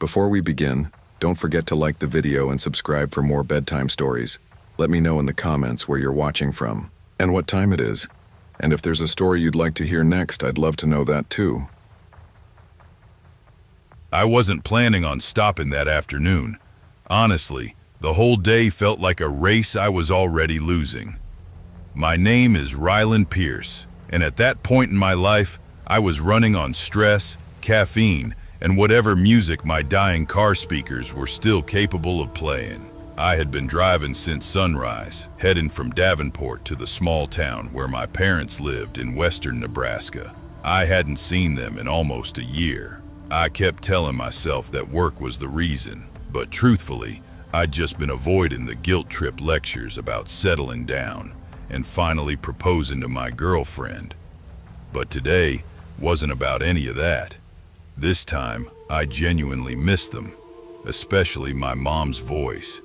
Before we begin, don't forget to like the video and subscribe for more bedtime stories. Let me know in the comments where you're watching from, and what time it is. And if there's a story you'd like to hear next, I'd love to know that too. I wasn't planning on stopping that afternoon. Honestly, the whole day felt like a race I was already losing. My name is Ryland Pierce, and at that point in my life, I was running on stress, caffeine, and whatever music my dying car speakers were still capable of playing. I had been driving since sunrise, heading from Davenport to the small town where my parents lived in western Nebraska. I hadn't seen them in almost a year. I kept telling myself that work was the reason, but truthfully, I'd just been avoiding the guilt trip lectures about settling down and finally proposing to my girlfriend. But today wasn't about any of that. This time, I genuinely missed them, especially my mom's voice.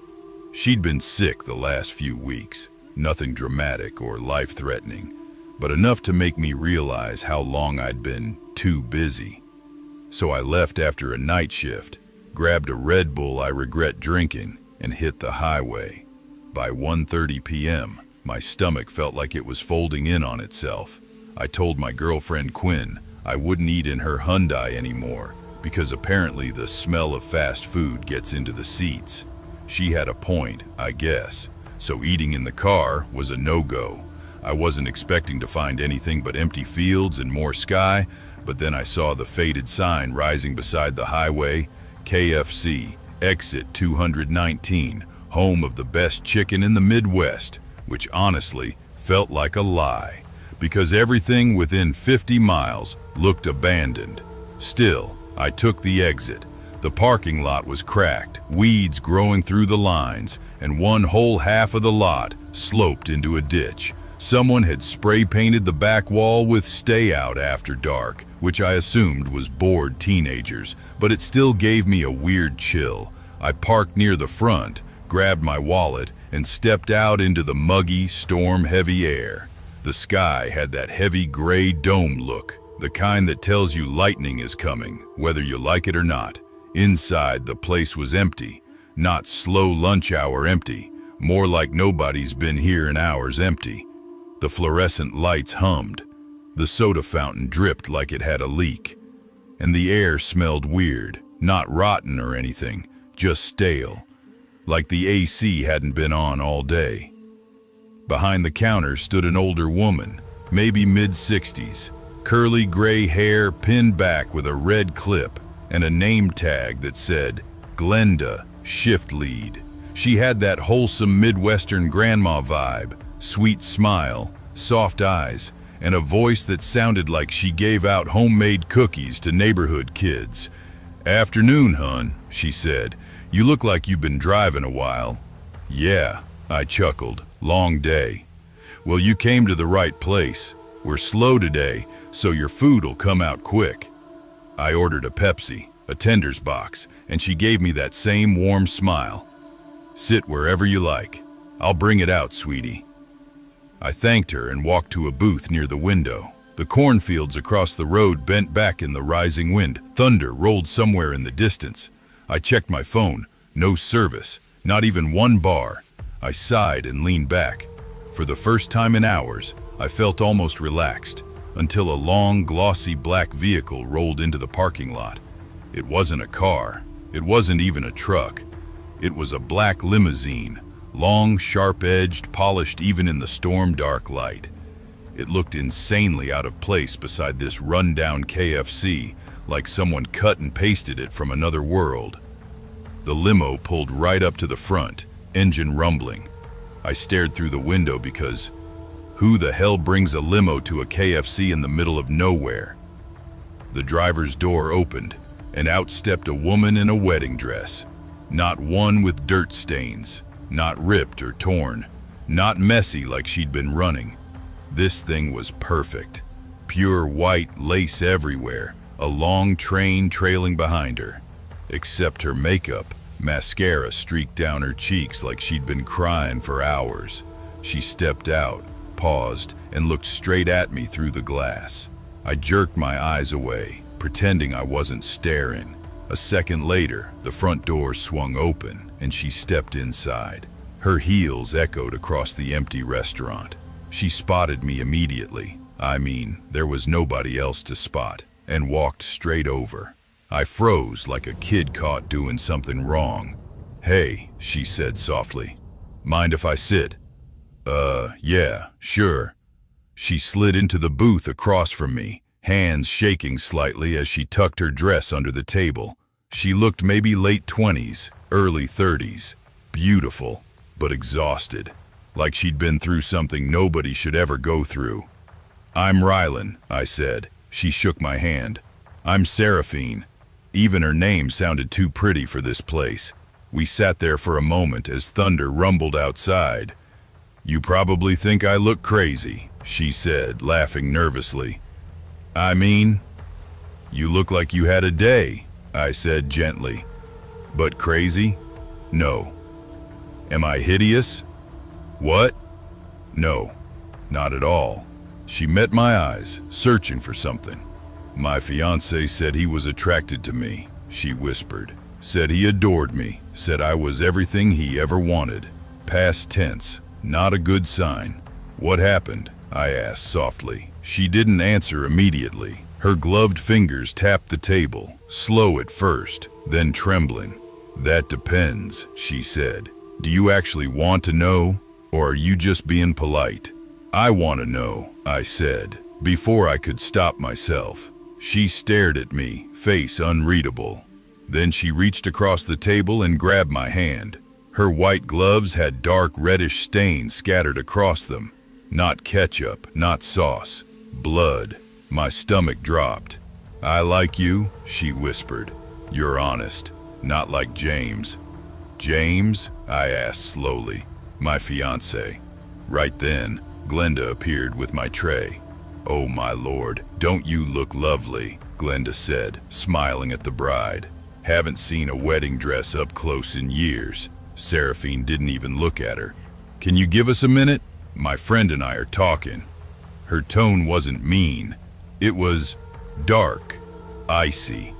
She'd been sick the last few weeks, nothing dramatic or life-threatening, but enough to make me realize how long I'd been too busy. So I left after a night shift, grabbed a Red Bull I regret drinking, and hit the highway. By 1:30 p.m., my stomach felt like it was folding in on itself. I told my girlfriend Quinn I wouldn't eat in her Hyundai anymore because apparently the smell of fast food gets into the seats. She had a point, I guess, so eating in the car was a no-go. I wasn't expecting to find anything but empty fields and more sky, but then I saw the faded sign rising beside the highway, KFC, exit 219, home of the best chicken in the Midwest, which honestly felt like a lie, because everything within 50 miles looked abandoned. Still, I took the exit. The parking lot was cracked, weeds growing through the lines, and one whole half of the lot sloped into a ditch. Someone had spray painted the back wall with "Stay Out After Dark," which I assumed was bored teenagers, but it still gave me a weird chill. I parked near the front, grabbed my wallet, and stepped out into the muggy, storm-heavy air. The sky had that heavy gray dome look, the kind that tells you lightning is coming, whether you like it or not. Inside, the place was empty, not slow lunch hour empty, more like nobody's been here in hours empty. The fluorescent lights hummed, the soda fountain dripped like it had a leak, and the air smelled weird, not rotten or anything, just stale, like the AC hadn't been on all day. Behind the counter stood an older woman, maybe mid-60s, curly gray hair pinned back with a red clip and a name tag that said, Glenda, shift lead. She had that wholesome Midwestern grandma vibe, sweet smile, soft eyes, and a voice that sounded like she gave out homemade cookies to neighborhood kids. "Afternoon, hun," she said. "You look like you've been driving a while." "Yeah," I chuckled. "Long day." "Well, you came to the right place. We're slow today, so your food'll come out quick." I ordered a Pepsi, a tender's box, and she gave me that same warm smile. "Sit wherever you like. I'll bring it out, sweetie." I thanked her and walked to a booth near the window. The cornfields across the road bent back in the rising wind. Thunder rolled somewhere in the distance. I checked my phone. No service, not even one bar. I sighed and leaned back. For the first time in hours, I felt almost relaxed, until a long, glossy black vehicle rolled into the parking lot. It wasn't a car. It wasn't even a truck. It was a black limousine, long, sharp-edged, polished even in the storm-dark light. It looked insanely out of place beside this run-down KFC, like someone cut and pasted it from another world. The limo pulled right up to the front, engine rumbling. I stared through the window because who the hell brings a limo to a KFC in the middle of nowhere? The driver's door opened, and out stepped a woman in a wedding dress. Not one with dirt stains, not ripped or torn, not messy like she'd been running. This thing was perfect. Pure white lace everywhere, a long train trailing behind her. Except her makeup, mascara streaked down her cheeks like she'd been crying for hours. She stepped out, paused, and looked straight at me through the glass. I jerked my eyes away, pretending I wasn't staring. A second later, the front door swung open and she stepped inside. Her heels echoed across the empty restaurant. She spotted me immediately. I mean, there was nobody else to spot, and walked straight over. I froze like a kid caught doing something wrong. "Hey," she said softly. "Mind if I sit?" Yeah, sure." She slid into the booth across from me, hands shaking slightly as she tucked her dress under the table. She looked maybe late 20s, early 30s, beautiful, but exhausted, like she'd been through something nobody should ever go through. "I'm Rylan," I said. She shook my hand. "I'm Seraphine." Even her name sounded too pretty for this place. We sat there for a moment as thunder rumbled outside. "You probably think I look crazy," she said, laughing nervously. "I mean, you look like you had a day," I said gently. "But crazy? No." "Am I hideous?" "What?" "No, not at all." She met my eyes, searching for something. "My fiancé said he was attracted to me," she whispered. "Said he adored me, said I was everything he ever wanted." Past tense, not a good sign. "What happened?" I asked softly. She didn't answer immediately. Her gloved fingers tapped the table, slow at first, then trembling. "That depends," she said. "Do you actually want to know, or are you just being polite?" "I want to know," I said, before I could stop myself. She stared at me, face unreadable. Then she reached across the table and grabbed my hand. Her white gloves had dark reddish stains scattered across them. Not ketchup, not sauce. Blood. My stomach dropped. "I like you," she whispered. "You're honest. Not like James." "James?" I asked slowly. "My fiancé." Right then, Glenda appeared with my tray. "Oh my lord, don't you look lovely," Glenda said, smiling at the bride. "Haven't seen a wedding dress up close in years." Seraphine didn't even look at her. "Can you give us a minute? My friend and I are talking." Her tone wasn't mean. It was dark, icy.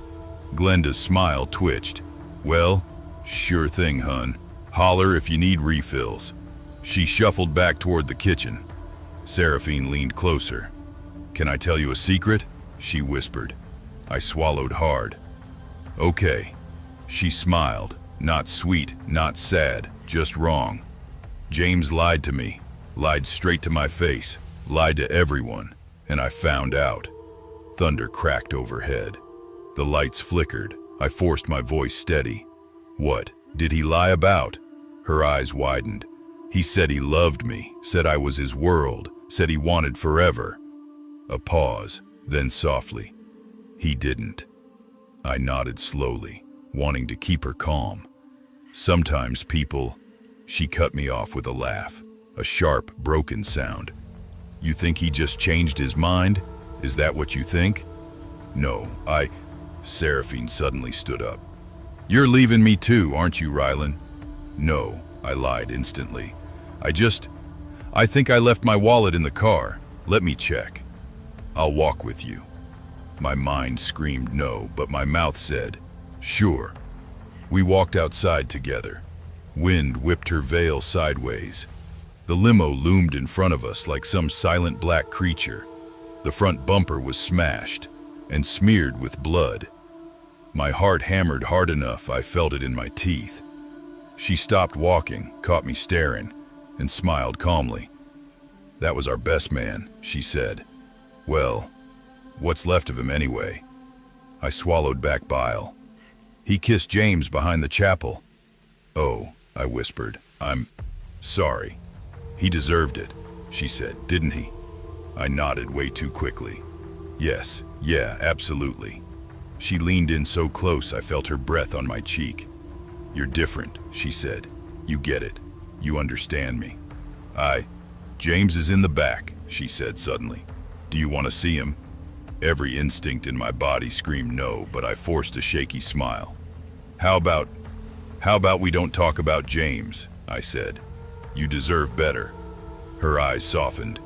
Glenda's smile twitched. "Well, sure thing, hun. Holler if you need refills." She shuffled back toward the kitchen. Seraphine leaned closer. "Can I tell you a secret?" she whispered. I swallowed hard. "Okay." She smiled. Not sweet, not sad, just wrong. James lied to me, lied straight to my face, lied to everyone, and I found out. Thunder cracked overhead. The lights flickered. I forced my voice steady. "What did he lie about?" Her eyes widened. "He said he loved me, said I was his world, said he wanted forever." A pause, then softly. "He didn't." I nodded slowly, wanting to keep her calm. "Sometimes people..." She cut me off with a laugh, a sharp, broken sound. "You think he just changed his mind? Is that what you think?" "No, Seraphine suddenly stood up. "You're leaving me too, aren't you, Rylan?" "No," I lied instantly. I think I left my wallet in the car. Let me check." "I'll walk with you." My mind screamed no, but my mouth said, "Sure." We walked outside together. Wind whipped her veil sideways. The limo loomed in front of us like some silent black creature. The front bumper was smashed and smeared with blood. My heart hammered hard enough I felt it in my teeth. She stopped walking, caught me staring, and smiled calmly. "That was our best man," she said. "Well, what's left of him anyway?" I swallowed back bile. "He kissed James behind the chapel." "Oh," I whispered. "I'm sorry." "He deserved it," she said, "didn't he?" I nodded way too quickly. "Yes, yeah, absolutely." She leaned in so close I felt her breath on my cheek. "You're different," she said. "You get it. You understand me." James is in the back," she said suddenly. "Do you want to see him?" Every instinct in my body screamed no, but I forced a shaky smile. How about we don't talk about James?" I said. "You deserve better." Her eyes softened.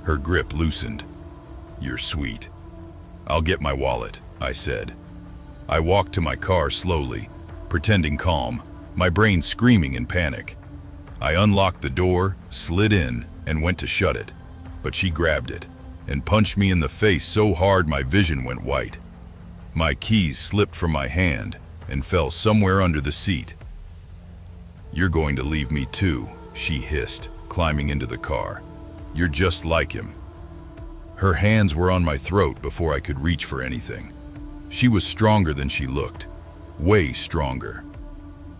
Her grip loosened. "You're sweet." "I'll get my wallet," I said. I walked to my car slowly, pretending calm, my brain screaming in panic. I unlocked the door, slid in, and went to shut it, but she grabbed it and punched me in the face so hard my vision went white. My keys slipped from my hand and fell somewhere under the seat. "You're going to leave me too," she hissed, climbing into the car. "You're just like him." Her hands were on my throat before I could reach for anything. She was stronger than she looked, way stronger.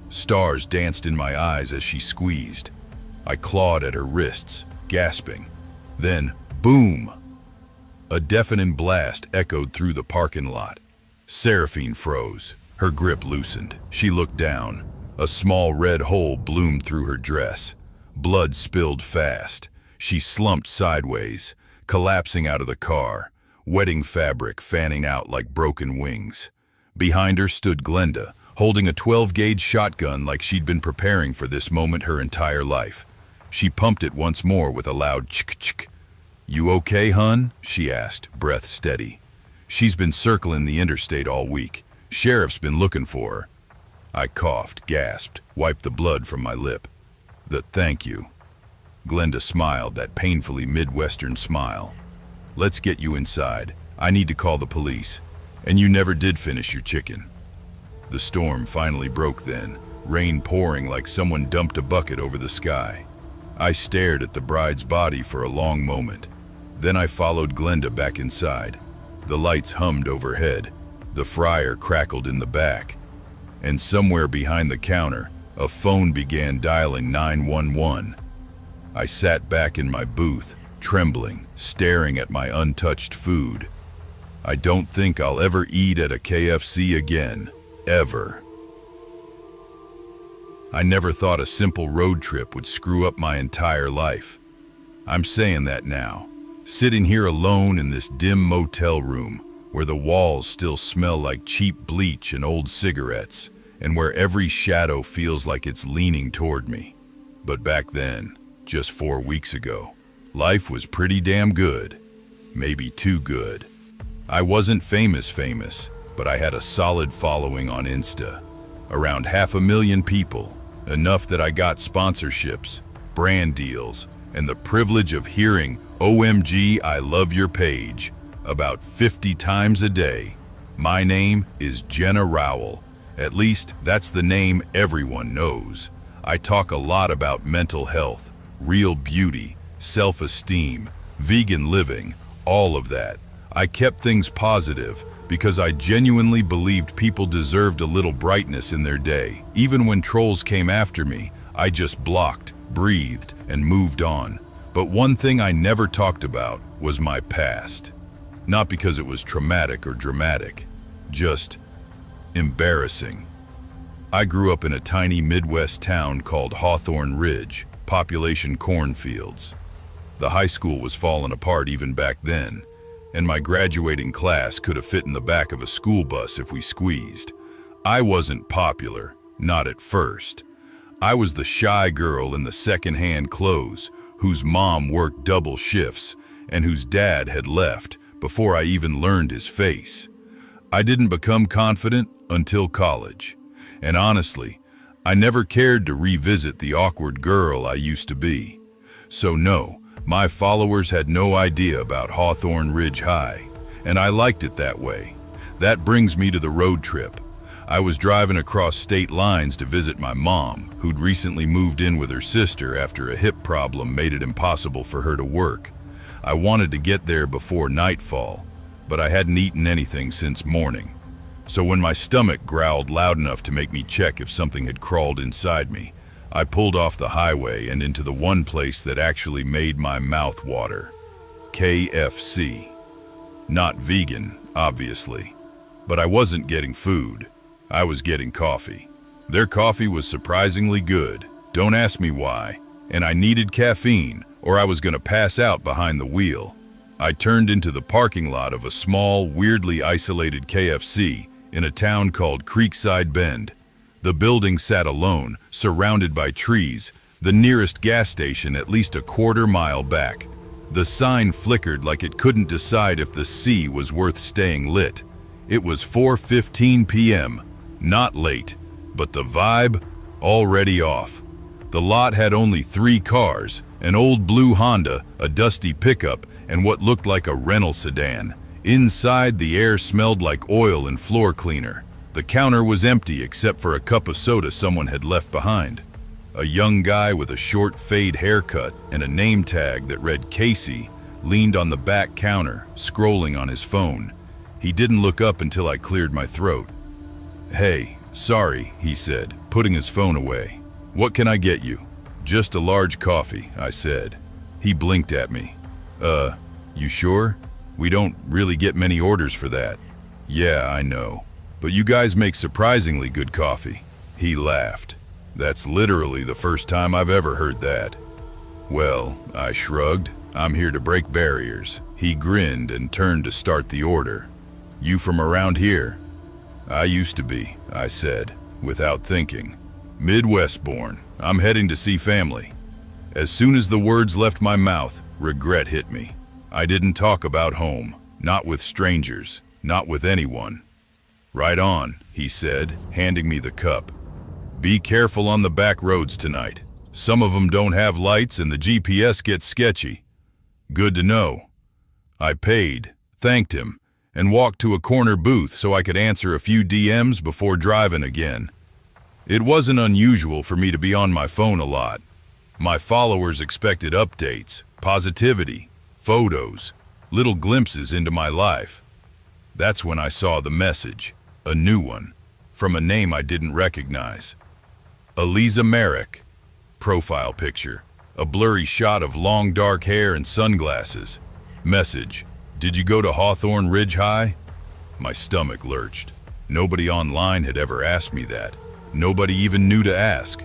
Stars danced in my eyes as she squeezed. I clawed at her wrists, gasping. Then, boom! A deafening blast echoed through the parking lot. Seraphine froze. Her grip loosened. She looked down. A small red hole bloomed through her dress. Blood spilled fast. She slumped sideways, collapsing out of the car, wetting fabric fanning out like broken wings. Behind her stood Glenda, holding a 12-gauge shotgun like she'd been preparing for this moment her entire life. She pumped it once more with a loud chick-chick. "You okay, hun?" she asked, breath steady. "She's been circling the interstate all week. Sheriff's been looking for her." I coughed, gasped, wiped the blood from my lip. Thank you." Glenda smiled, that painfully Midwestern smile. "Let's get you inside. I need to call the police. And you never did finish your chicken." The storm finally broke then, rain pouring like someone dumped a bucket over the sky. I stared at the bride's body for a long moment. Then I followed Glenda back inside. The lights hummed overhead. The fryer crackled in the back. And somewhere behind the counter, a phone began dialing 911. I sat back in my booth, trembling, staring at my untouched food. I don't think I'll ever eat at a KFC again, ever. I never thought a simple road trip would screw up my entire life. I'm saying that now, sitting here alone in this dim motel room, where the walls still smell like cheap bleach and old cigarettes, and where every shadow feels like it's leaning toward me. But back then, just 4 weeks ago, life was pretty damn good. Maybe too good. I wasn't famous, but I had a solid following on Insta. Around 500,000 people, enough that I got sponsorships, brand deals, and the privilege of hearing "OMG, I love your page" about 50 times a day. My name is Jenna Rowell. At least, that's the name everyone knows. I talk a lot about mental health, real beauty, self-esteem, vegan living, all of that. I kept things positive because I genuinely believed people deserved a little brightness in their day. Even when trolls came after me, I just blocked, breathed, and moved on. But one thing I never talked about was my past. Not because it was traumatic or dramatic, just embarrassing. I grew up in a tiny Midwest town called Hawthorne Ridge, population cornfields. The high school was falling apart even back then, and my graduating class could have fit in the back of a school bus if we squeezed. I wasn't popular, not at first. I was the shy girl in the second-hand clothes, whose mom worked double shifts, and whose dad had left before I even learned his face. I didn't become confident until college, and honestly, I never cared to revisit the awkward girl I used to be. So no, my followers had no idea about Hawthorne Ridge High, and I liked it that way. That brings me to the road trip. I was driving across state lines to visit my mom, who'd recently moved in with her sister after a hip problem made it impossible for her to work. I wanted to get there before nightfall, but I hadn't eaten anything since morning. So when my stomach growled loud enough to make me check if something had crawled inside me, I pulled off the highway and into the one place that actually made my mouth water. KFC. Not vegan, obviously. But I wasn't getting food. I was getting coffee. Their coffee was surprisingly good. Don't ask me why. And I needed caffeine, or I was going to pass out behind the wheel. I turned into the parking lot of a small, weirdly isolated KFC in a town called Creekside Bend. The building sat alone, surrounded by trees, the nearest gas station at least a quarter-mile back. The sign flickered like it couldn't decide if the C was worth staying lit. It was 4:15 p.m., not late, but the vibe already off. The lot had only 3 cars, an old blue Honda, a dusty pickup, and what looked like a rental sedan. Inside, the air smelled like oil and floor cleaner. The counter was empty except for a cup of soda someone had left behind. A young guy with a short fade haircut and a name tag that read Casey leaned on the back counter, scrolling on his phone. He didn't look up until I cleared my throat. "Hey, sorry," he said, putting his phone away. "What can I get you?" "Just a large coffee," I said. He blinked at me. You sure? We don't really get many orders for that." "Yeah, I know. But you guys make surprisingly good coffee." He laughed. "That's literally the first time I've ever heard that." "Well," I shrugged, "I'm here to break barriers." He grinned and turned to start the order. "You from around here?" "I used to be," I said, without thinking. "Midwest born. I'm heading to see family." As soon as the words left my mouth, regret hit me. I didn't talk about home, not with strangers, not with anyone. "Right on," he said, handing me the cup. "Be careful on the back roads tonight. Some of them don't have lights and the GPS gets sketchy." "Good to know." I paid, thanked him, and walked to a corner booth so I could answer a few DMs before driving again. It wasn't unusual for me to be on my phone a lot. My followers expected updates, positivity, photos, little glimpses into my life. That's when I saw the message, a new one, from a name I didn't recognize. Eliza Merrick. Profile picture, a blurry shot of long dark hair and sunglasses. Message, "Did you go to Hawthorne Ridge High?" My stomach lurched. Nobody online had ever asked me that. Nobody even knew to ask.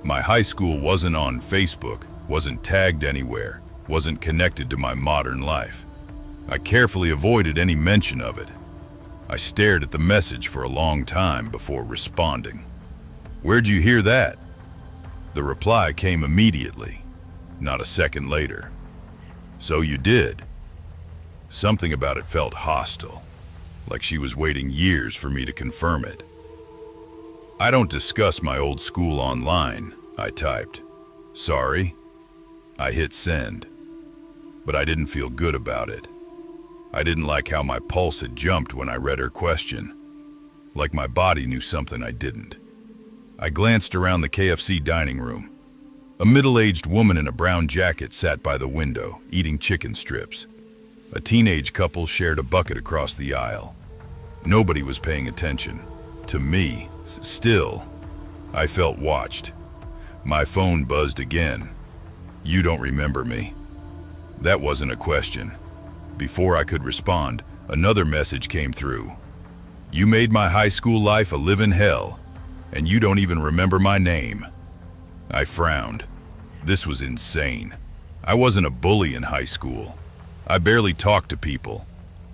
My high school wasn't on Facebook, wasn't tagged anywhere, wasn't connected to my modern life. I carefully avoided any mention of it. I stared at the message for a long time before responding. "Where'd you hear that?" The reply came immediately, not a second later. "So you did." Something about it felt hostile, like she was waiting years for me to confirm it. "I don't discuss my old school online," I typed. "Sorry." I hit send, but I didn't feel good about it. I didn't like how my pulse had jumped when I read her question, like my body knew something I didn't. I glanced around the KFC dining room. A middle-aged woman in a brown jacket sat by the window, eating chicken strips. A teenage couple shared a bucket across the aisle. Nobody was paying attention. To me, still, I felt watched. My phone buzzed again. "You don't remember me." That wasn't a question. Before I could respond, another message came through. "You made my high school life a living hell, and you don't even remember my name." I frowned. This was insane. I wasn't a bully in high school. I barely talked to people.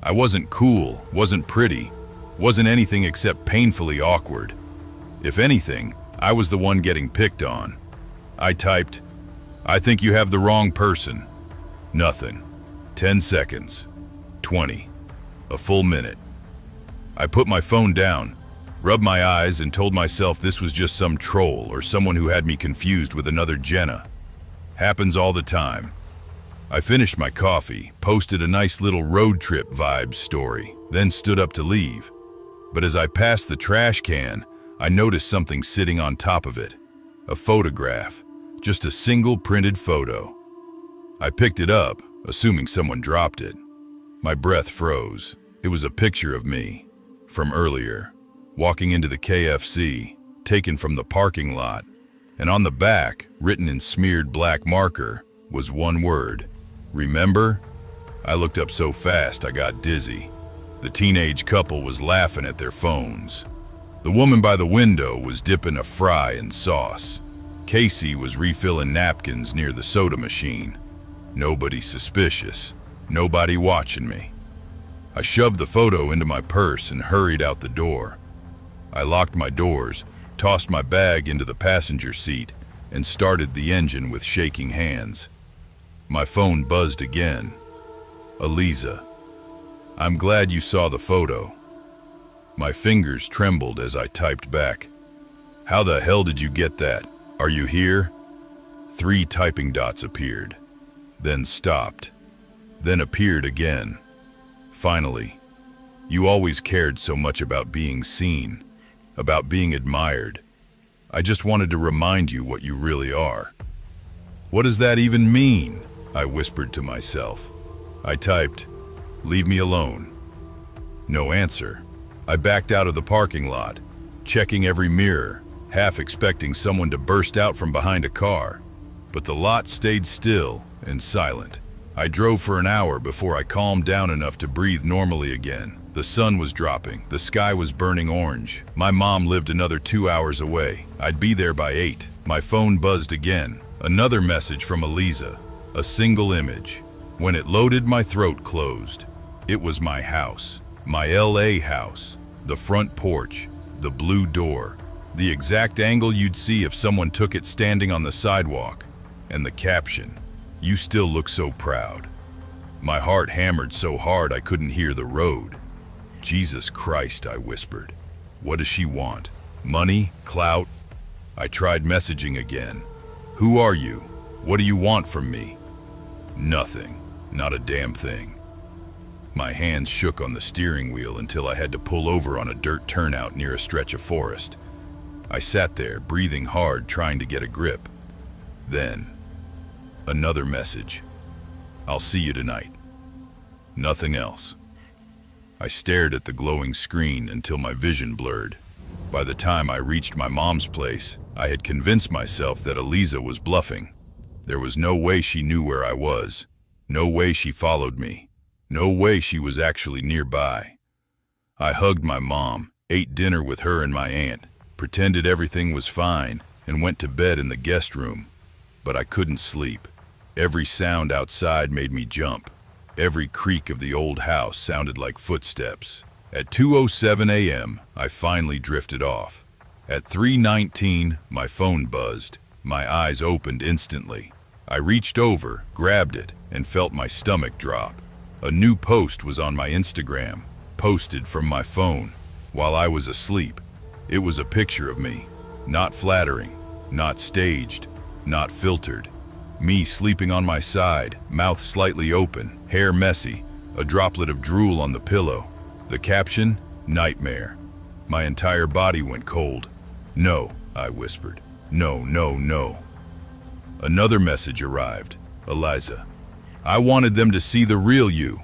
I wasn't cool, wasn't pretty, wasn't anything except painfully awkward. If anything, I was the one getting picked on. I typed, "I think you have the wrong person." Nothing. 10 seconds. 20. A full minute. I put my phone down, rubbed my eyes, and told myself this was just some troll or someone who had me confused with another Jenna. Happens all the time. I finished my coffee, posted a nice little road trip vibes story, then stood up to leave. But as I passed the trash can, I noticed something sitting on top of it. A photograph. Just a single printed photo. I picked it up, assuming someone dropped it. My breath froze. It was a picture of me, from earlier, walking into the KFC, taken from the parking lot. And on the back, written in smeared black marker, was one word. "Remember?" I looked up so fast I got dizzy. The teenage couple was laughing at their phones. The woman by the window was dipping a fry in sauce. Casey was refilling napkins near the soda machine. Nobody suspicious. Nobody watching me. I shoved the photo into my purse and hurried out the door. I locked my doors, tossed my bag into the passenger seat, and started the engine with shaking hands. My phone buzzed again. "Eliza, I'm glad you saw the photo." My fingers trembled as I typed back. How the hell did you get that? Are you here? 3 typing dots appeared, then stopped, then appeared again. Finally, you always cared so much about being seen, about being admired. I just wanted to remind you what you really are. What does that even mean? I whispered to myself. I typed, leave me alone. No answer. I backed out of the parking lot, checking every mirror, half expecting someone to burst out from behind a car. But the lot stayed still and silent. I drove for an hour before I calmed down enough to breathe normally again. The sun was dropping. The sky was burning orange. My mom lived another 2 hours away. I'd be there by 8. My phone buzzed again. Another message from Eliza. A single image. When it loaded, my throat closed. It was my house. My LA house. The front porch. The blue door. The exact angle you'd see if someone took it standing on the sidewalk. And the caption, "You still look so proud." My heart hammered so hard I couldn't hear the road. Jesus Christ, I whispered. What does she want? Money? Clout? I tried messaging again. Who are you? What do you want from me? Nothing. Not a damn thing. My hands shook on the steering wheel until I had to pull over on a dirt turnout near a stretch of forest. I sat there, breathing hard, trying to get a grip. Then, another message. I'll see you tonight. Nothing else. I stared at the glowing screen until my vision blurred. By the time I reached my mom's place, I had convinced myself that Eliza was bluffing. There was no way she knew where I was. No way she followed me. No way she was actually nearby. I hugged my mom, ate dinner with her and my aunt, pretended everything was fine, and went to bed in the guest room. But I couldn't sleep. Every sound outside made me jump. Every creak of the old house sounded like footsteps. At 2:07 a.m., I finally drifted off. At 3:19, my phone buzzed. My eyes opened instantly. I reached over, grabbed it, and felt my stomach drop. A new post was on my Instagram, posted from my phone, while I was asleep. It was a picture of me, not flattering, not staged, not filtered. Me sleeping on my side, mouth slightly open, hair messy, a droplet of drool on the pillow. The caption, nightmare. My entire body went cold. No, I whispered. No, no, no. Another message arrived. Eliza. I wanted them to see the real you.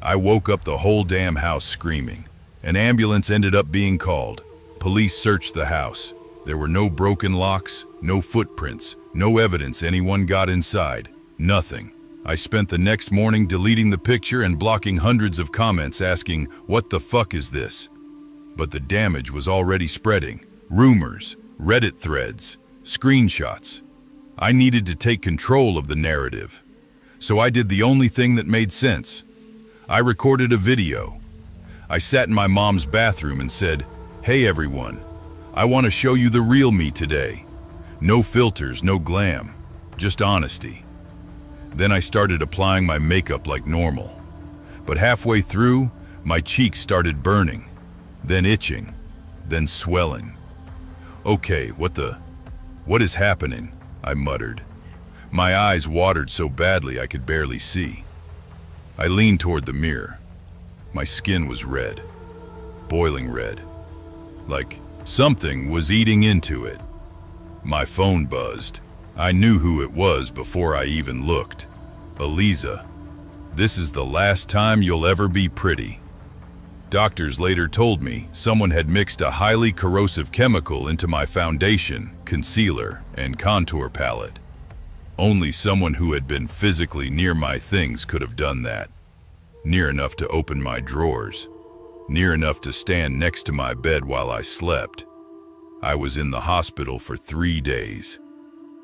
I woke up the whole damn house screaming. An ambulance ended up being called. Police searched the house. There were no broken locks, no footprints, no evidence anyone got inside. Nothing. I spent the next morning deleting the picture and blocking hundreds of comments asking, what the fuck is this? But the damage was already spreading. Rumors, Reddit threads, screenshots. I needed to take control of the narrative. So I did the only thing that made sense. I recorded a video. I sat in my mom's bathroom and said, hey everyone, I want to show you the real me today. No filters, no glam, just honesty. Then I started applying my makeup like normal. But halfway through, my cheeks started burning, then itching, then swelling. Okay, what is happening? I muttered. My eyes watered so badly I could barely see. I leaned toward the mirror. My skin was red, boiling red, like something was eating into it. My phone buzzed. I knew who it was before I even looked. Eliza, this is the last time you'll ever be pretty. Doctors later told me someone had mixed a highly corrosive chemical into my foundation, concealer, and contour palette. Only someone who had been physically near my things could have done that. Near enough to open my drawers. Near enough to stand next to my bed while I slept. I was in the hospital for 3 days.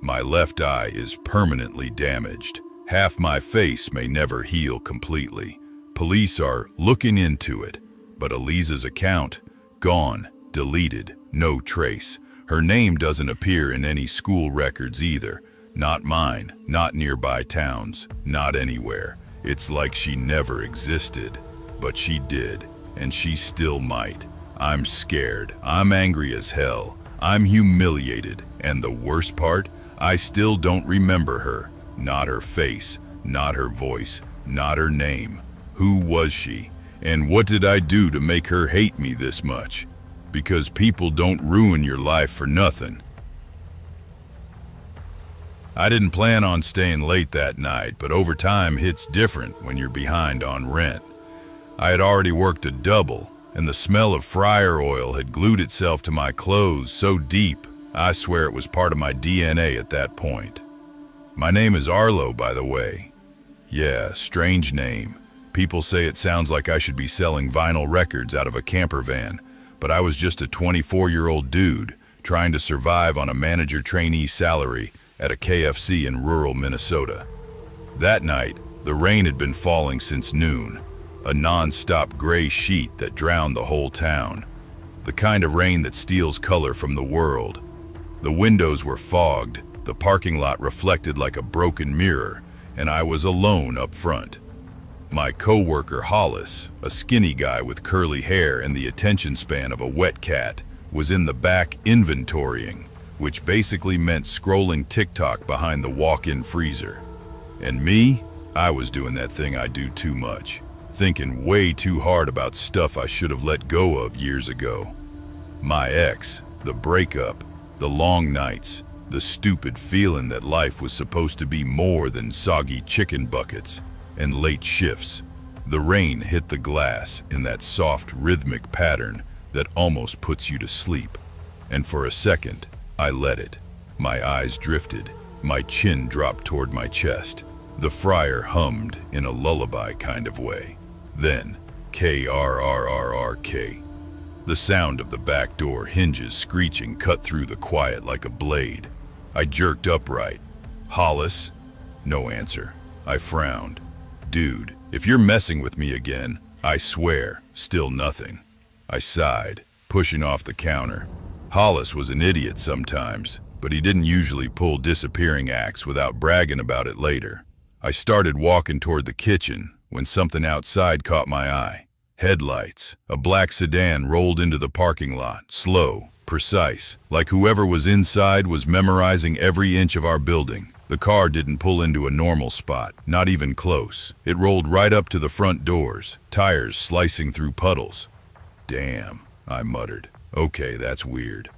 My left eye is permanently damaged. Half my face may never heal completely. Police are looking into it, but Eliza's account, gone, deleted, no trace. Her name doesn't appear in any school records either. Not mine, not nearby towns, not anywhere. It's like she never existed, but she did, and she still might. I'm scared. I'm angry as hell. I'm humiliated. And the worst part, I still don't remember her. Not her face, not her voice, not her name. Who was she? And what did I do to make her hate me this much? Because people don't ruin your life for nothing. I didn't plan on staying late that night, but overtime hits different when you're behind on rent. I had already worked a double, and the smell of fryer oil had glued itself to my clothes so deep, I swear it was part of my DNA at that point. My name is Arlo, by the way. Yeah, strange name. People say it sounds like I should be selling vinyl records out of a camper van, but I was just a 24-year-old dude trying to survive on a manager trainee salary at a KFC in rural Minnesota. That night, the rain had been falling since noon, a non-stop gray sheet that drowned the whole town, the kind of rain that steals color from the world. The windows were fogged, the parking lot reflected like a broken mirror, and I was alone up front. My co-worker Hollis, a skinny guy with curly hair and the attention span of a wet cat, was in the back inventorying, which basically meant scrolling TikTok behind the walk-in freezer. And me, I was doing that thing I do too much, thinking way too hard about stuff I should have let go of years ago. My ex, the breakup, the long nights, the stupid feeling that life was supposed to be more than soggy chicken buckets, and late shifts. The rain hit the glass in that soft rhythmic pattern that almost puts you to sleep. And for a second, I let it. My eyes drifted, my chin dropped toward my chest. The fryer hummed in a lullaby kind of way. Then, K-R-R-R-R-K. The sound of the back door hinges screeching cut through the quiet like a blade. I jerked upright. Hollis? No answer. I frowned. Dude, if you're messing with me again, I swear, still nothing. I sighed, pushing off the counter. Hollis was an idiot sometimes, but he didn't usually pull disappearing acts without bragging about it later. I started walking toward the kitchen when something outside caught my eye. Headlights. A black sedan rolled into the parking lot, slow, precise, like whoever was inside was memorizing every inch of our building. The car didn't pull into a normal spot, not even close. It rolled right up to the front doors, tires slicing through puddles. Damn, I muttered. Okay, that's weird.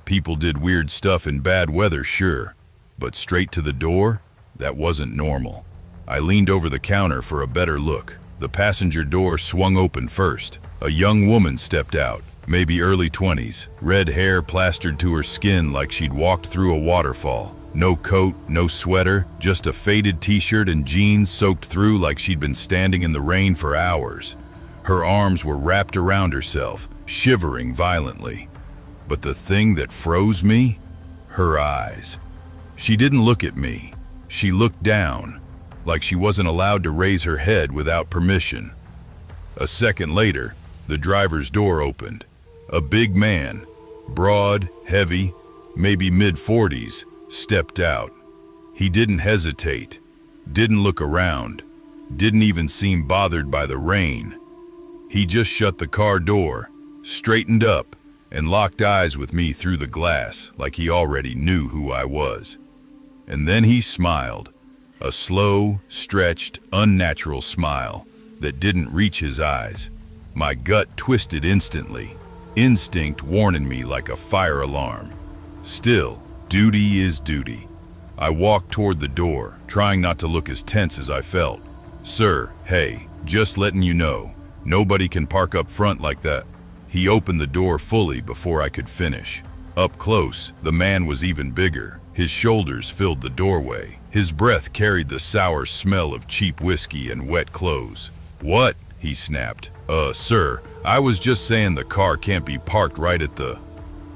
People did weird stuff in bad weather, sure, but straight to the door? That wasn't normal. I leaned over the counter for a better look. The passenger door swung open first. A young woman stepped out, maybe early 20s, red hair plastered to her skin like she'd walked through a waterfall. No coat, no sweater, just a faded t-shirt and jeans soaked through like she'd been standing in the rain for hours. Her arms were wrapped around herself, shivering violently. But the thing that froze me? Her eyes. She didn't look at me. She looked down, like she wasn't allowed to raise her head without permission. A second later, the driver's door opened. A big man, broad, heavy, maybe mid-40s, stepped out. He didn't hesitate, didn't look around, didn't even seem bothered by the rain. He just shut the car door, straightened up, and locked eyes with me through the glass like he already knew who I was. And then he smiled, a slow, stretched, unnatural smile that didn't reach his eyes. My gut twisted instantly, instinct warning me like a fire alarm. Still, duty is duty. I walked toward the door, trying not to look as tense as I felt. Sir, hey, just letting you know, nobody can park up front like that. He opened the door fully before I could finish. Up close, the man was even bigger. His shoulders filled the doorway. His breath carried the sour smell of cheap whiskey and wet clothes. What? He snapped. Sir, I was just saying the car can't be parked right at the...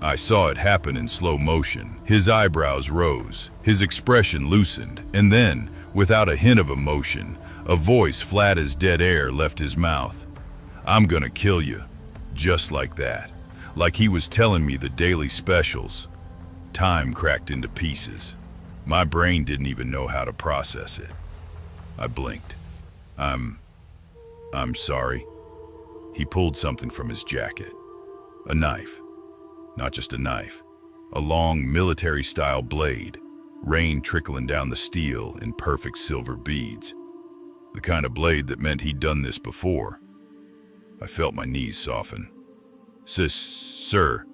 I saw it happen in slow motion. His eyebrows rose, his expression loosened, and then, without a hint of emotion, a voice flat as dead air left his mouth. I'm gonna kill you. Just like that. Like he was telling me the daily specials. Time cracked into pieces. My brain didn't even know how to process it. I blinked. I'm sorry. He pulled something from his jacket. A knife. Not just a knife. A long, military-style blade, rain trickling down the steel in perfect silver beads. The kind of blade that meant he'd done this before. I felt my knees soften. Sir,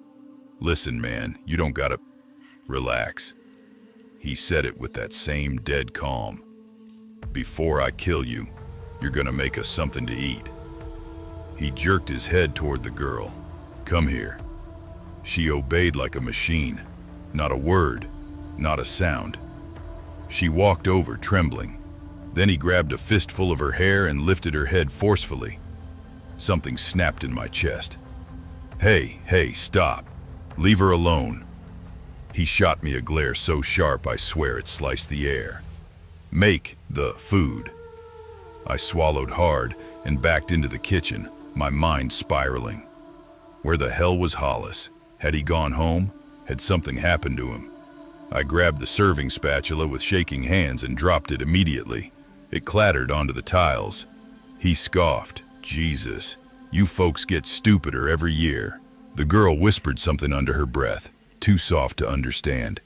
listen, man, you don't gotta... Relax. He said it with that same dead calm. Before I kill you, you're gonna make us something to eat. He jerked his head toward the girl. Come here. She obeyed like a machine. Not a word, not a sound. She walked over, trembling. Then he grabbed a fistful of her hair and lifted her head forcefully. Something snapped in my chest. Hey, stop. Leave her alone. He shot me a glare so sharp I swear it sliced the air. Make the food. I swallowed hard and backed into the kitchen, my mind spiraling. Where the hell was Hollis? Had he gone home? Had something happened to him? I grabbed the serving spatula with shaking hands and dropped it immediately. It clattered onto the tiles. He scoffed. Jesus, you folks get stupider every year. The girl whispered something under her breath, too soft to understand.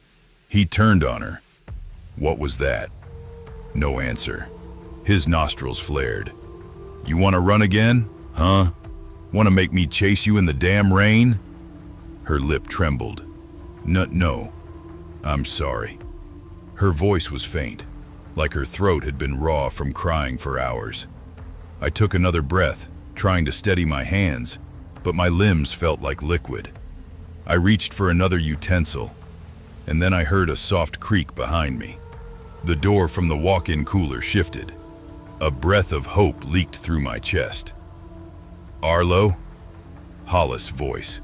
He turned on her. What was that? No answer. His nostrils flared. You want to run again? Huh? Want to make me chase you in the damn rain? Her lip trembled. No, I'm sorry. Her voice was faint, like her throat had been raw from crying for hours. I took another breath, trying to steady my hands, but my limbs felt like liquid. I reached for another utensil, and then I heard a soft creak behind me. The door from the walk-in cooler shifted. A breath of hope leaked through my chest. Arlo? Hollis' voice.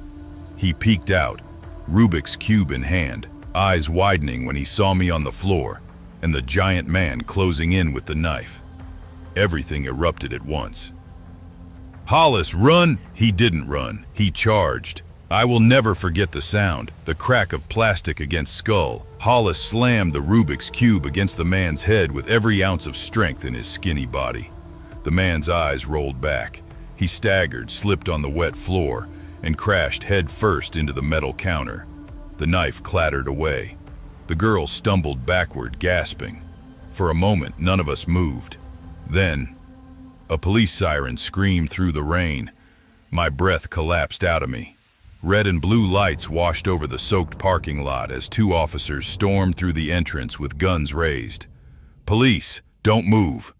He peeked out, Rubik's Cube in hand, eyes widening when he saw me on the floor, and the giant man closing in with the knife. Everything erupted at once. Hollis, run! He didn't run. He charged. I will never forget the sound, the crack of plastic against skull. Hollis slammed the Rubik's Cube against the man's head with every ounce of strength in his skinny body. The man's eyes rolled back. He staggered, slipped on the wet floor, and crashed head first into the metal counter. The knife clattered away. The girl stumbled backward, gasping. For a moment, none of us moved. Then, a police siren screamed through the rain. My breath collapsed out of me. Red and blue lights washed over the soaked parking lot as two officers stormed through the entrance with guns raised. Police, don't move.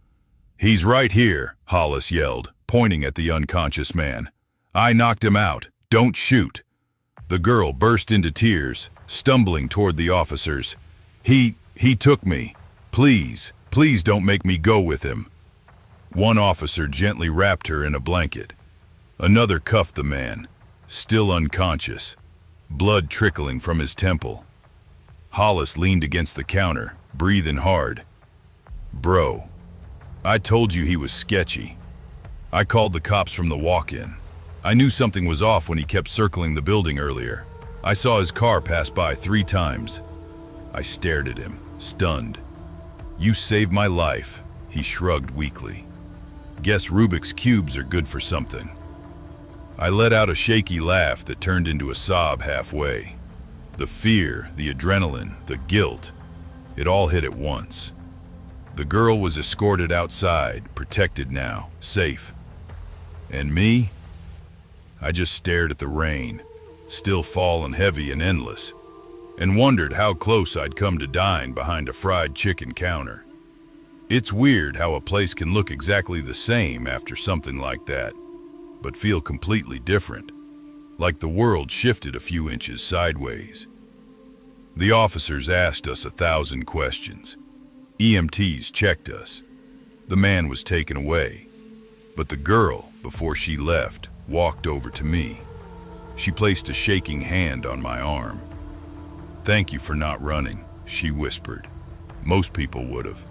He's right here, Hollis yelled, pointing at the unconscious man. I knocked him out. Don't shoot. The girl burst into tears, stumbling toward the officers. He took me. Please don't make me go with him. One officer gently wrapped her in a blanket. Another cuffed the man, still unconscious, blood trickling from his temple. Hollis leaned against the counter, breathing hard. Bro, I told you he was sketchy. I called the cops from the walk-in. I knew something was off when he kept circling the building earlier. I saw his car pass by 3 times. I stared at him, stunned. You saved my life, he shrugged weakly. Guess Rubik's Cubes are good for something. I let out a shaky laugh that turned into a sob halfway. The fear, the adrenaline, the guilt, it all hit at once. The girl was escorted outside, protected now, safe. And me? I just stared at the rain, still falling heavy and endless, and wondered how close I'd come to dying behind a fried chicken counter. It's weird how a place can look exactly the same after something like that, but feel completely different, like the world shifted a few inches sideways. The officers asked us 1,000 questions. EMTs checked us. The man was taken away, but the girl, before she left, walked over to me. She placed a shaking hand on my arm. Thank you for not running, she whispered. Most people would have.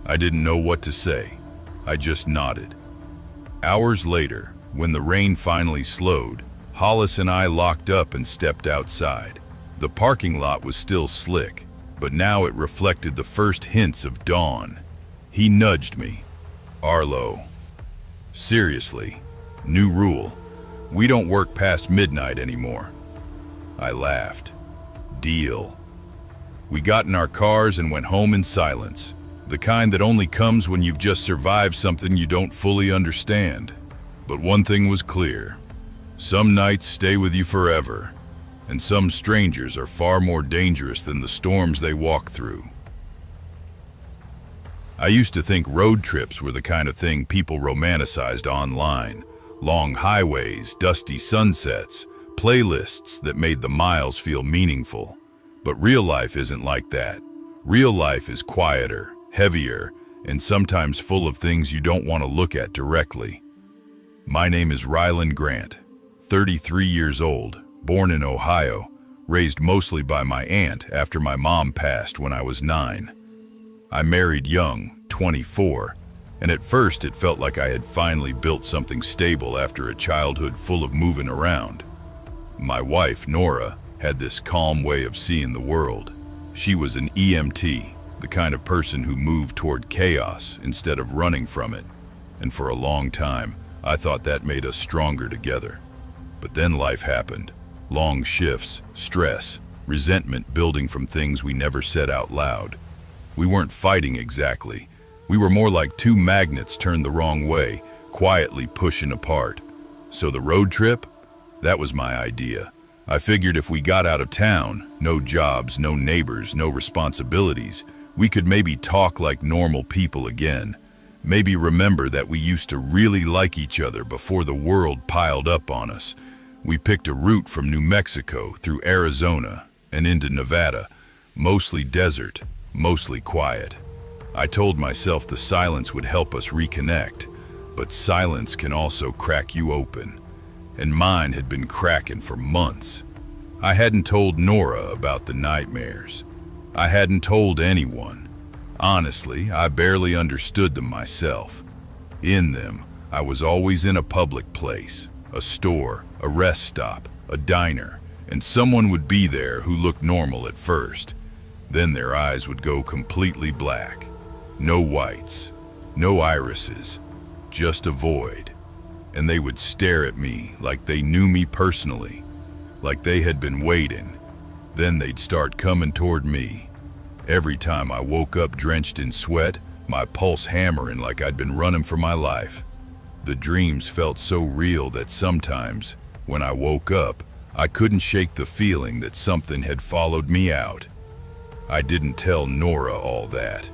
I didn't know what to say. I just nodded. Hours later, when the rain finally slowed, Hollis and I locked up and stepped outside. The parking lot was still slick, but now it reflected the first hints of dawn. He nudged me. Arlo. Seriously, new rule. We don't work past midnight anymore." I laughed. Deal. We got in our cars and went home in silence, the kind that only comes when you've just survived something you don't fully understand. But one thing was clear. Some nights stay with you forever, and some strangers are far more dangerous than the storms they walk through. I used to think road trips were the kind of thing people romanticized online. Long highways, dusty sunsets, playlists that made the miles feel meaningful. But real life isn't like that. Real life is quieter, heavier, and sometimes full of things you don't want to look at directly. My name is Ryland Grant, 33 years old, born in Ohio, raised mostly by my aunt after my mom passed when I was 9. I married young, 24, and at first it felt like I had finally built something stable after a childhood full of moving around. My wife, Nora, had this calm way of seeing the world. She was an EMT, the kind of person who moved toward chaos instead of running from it. And for a long time, I thought that made us stronger together. But then life happened. Long shifts, stress, resentment building from things we never said out loud. We weren't fighting exactly. We were more like two magnets turned the wrong way, quietly pushing apart. So the road trip? That was my idea. I figured if we got out of town, no jobs, no neighbors, no responsibilities, we could maybe talk like normal people again. Maybe remember that we used to really like each other before the world piled up on us. We picked a route from New Mexico through Arizona and into Nevada, mostly desert, mostly quiet. I told myself the silence would help us reconnect, but silence can also crack you open. And mine had been cracking for months. I hadn't told Nora about the nightmares. I hadn't told anyone. Honestly, I barely understood them myself. In them, I was always in a public place, a store, a rest stop, a diner, and someone would be there who looked normal at first. Then their eyes would go completely black. No whites, no irises, just a void. And they would stare at me like they knew me personally, like they had been waiting. Then they'd start coming toward me. Every time I woke up drenched in sweat, my pulse hammering like I'd been running for my life. The dreams felt so real that sometimes, when I woke up, I couldn't shake the feeling that something had followed me out. I didn't tell Nora all that.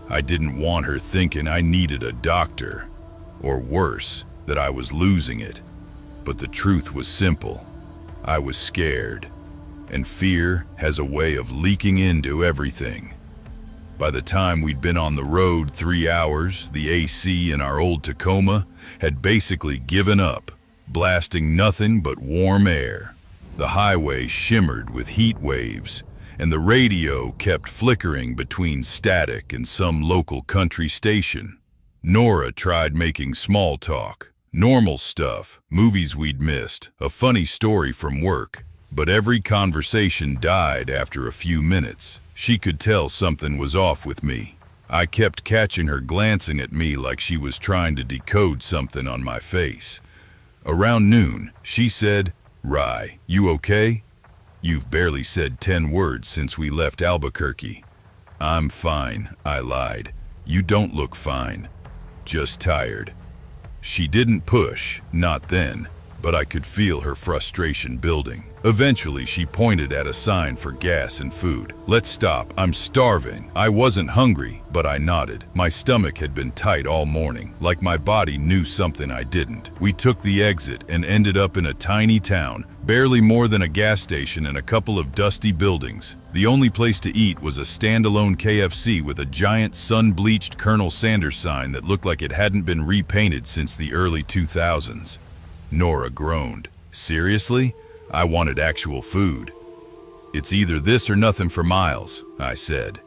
I didn't want her thinking I needed a doctor, or worse, that I was losing it. But the truth was simple. I was scared, and fear has a way of leaking into everything. By the time we'd been on the road 3 hours, the AC in our old Tacoma had basically given up, blasting nothing but warm air. The highway shimmered with heat waves, and the radio kept flickering between static and some local country station. Nora tried making small talk. Normal stuff, movies we'd missed, a funny story from work. But every conversation died after a few minutes. She could tell something was off with me. I kept catching her glancing at me like she was trying to decode something on my face. Around noon, she said, "Rye, you okay? You've barely said 10 words since we left Albuquerque." "I'm fine," I lied. "You don't look fine. Just tired." She didn't push, not then, but I could feel her frustration building. Eventually, she pointed at a sign for gas and food. "Let's stop, I'm starving." I wasn't hungry, but I nodded. My stomach had been tight all morning, like my body knew something I didn't. We took the exit and ended up in a tiny town, barely more than a gas station and a couple of dusty buildings. The only place to eat was a standalone KFC with a giant sun-bleached Colonel Sanders sign that looked like it hadn't been repainted since the early 2000s. Nora groaned. "Seriously? I wanted actual food." "It's either this or nothing for miles," I said.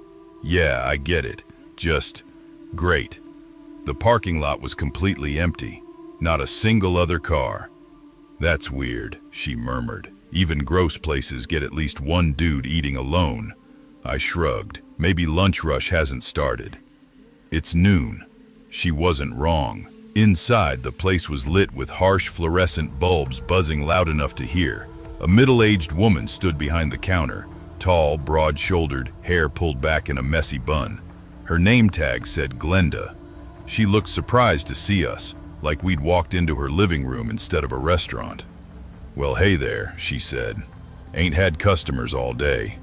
"Yeah, I get it. Just great." The parking lot was completely empty. Not a single other car. "That's weird," she murmured. "Even gross places get at least one dude eating alone." I shrugged. Maybe lunch rush hasn't started. It's noon. She wasn't wrong. Inside, the place was lit with harsh fluorescent bulbs buzzing loud enough to hear. A middle-aged woman stood behind the counter, tall, broad-shouldered, hair pulled back in a messy bun. Her name tag said Glenda. She looked surprised to see us, like we'd walked into her living room instead of a restaurant. "Well, hey there," she said. "Ain't had customers all day."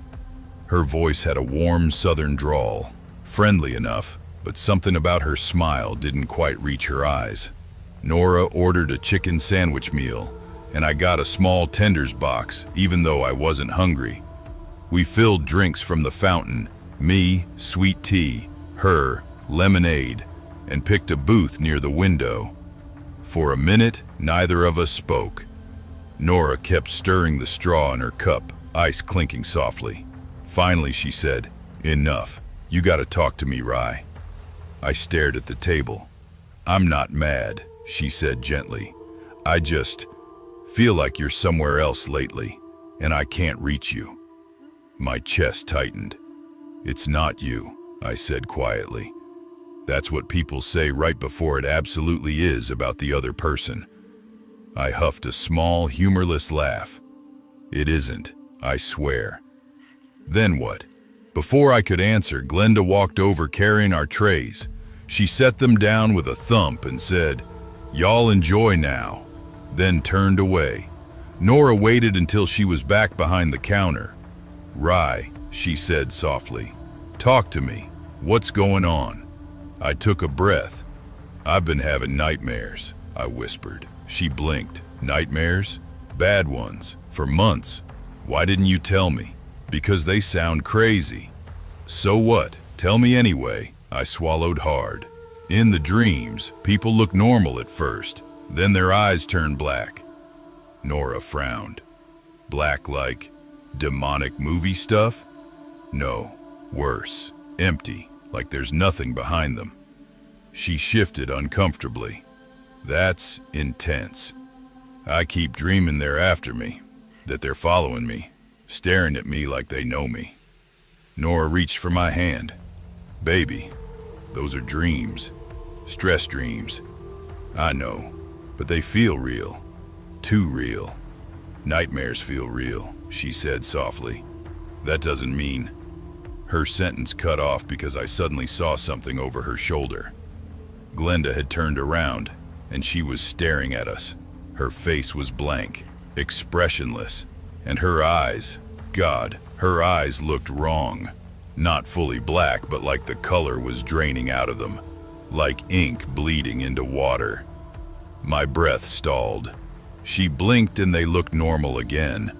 Her voice had a warm southern drawl, friendly enough, but something about her smile didn't quite reach her eyes. Nora ordered a chicken sandwich meal, and I got a small tenders box, even though I wasn't hungry. We filled drinks from the fountain, me, sweet tea, her, lemonade, and picked a booth near the window. For a minute, neither of us spoke. Nora kept stirring the straw in her cup, ice clinking softly. Finally, she said, "Enough. You gotta talk to me, Rye." I stared at the table. "I'm not mad," she said gently. "I just feel like you're somewhere else lately, and I can't reach you." My chest tightened. "It's not you," I said quietly. "That's what people say right before it absolutely is about the other person." I huffed a small, humorless laugh. "It isn't, I swear." "Then what?" Before I could answer, Glenda walked over carrying our trays. She set them down with a thump and said, "Y'all enjoy now," then turned away. Nora waited until she was back behind the counter. "Rye," she said softly, "talk to me. What's going on?" I took a breath. "I've been having nightmares," I whispered. She blinked. "Nightmares? Bad ones, for months. Why didn't you tell me?" "Because they sound crazy." "So what? Tell me anyway." I swallowed hard. "In the dreams, people look normal at first, then their eyes turn black." Nora frowned. "Black like demonic movie stuff?" "No, worse. Empty, like there's nothing behind them." She shifted uncomfortably. "That's intense. I keep dreaming they're after me, that they're following me, staring at me like they know me." Nora reached for my hand. "Baby, those are dreams. Stress dreams. I know, but they feel real. Too real. Nightmares feel real," she said softly. "That doesn't mean..." Her sentence cut off because I suddenly saw something over her shoulder. Glenda had turned around, and she was staring at us. Her face was blank, expressionless, and her eyes, God, her eyes looked wrong. Not fully black, but like the color was draining out of them, like ink bleeding into water. My breath stalled. She blinked and they looked normal again.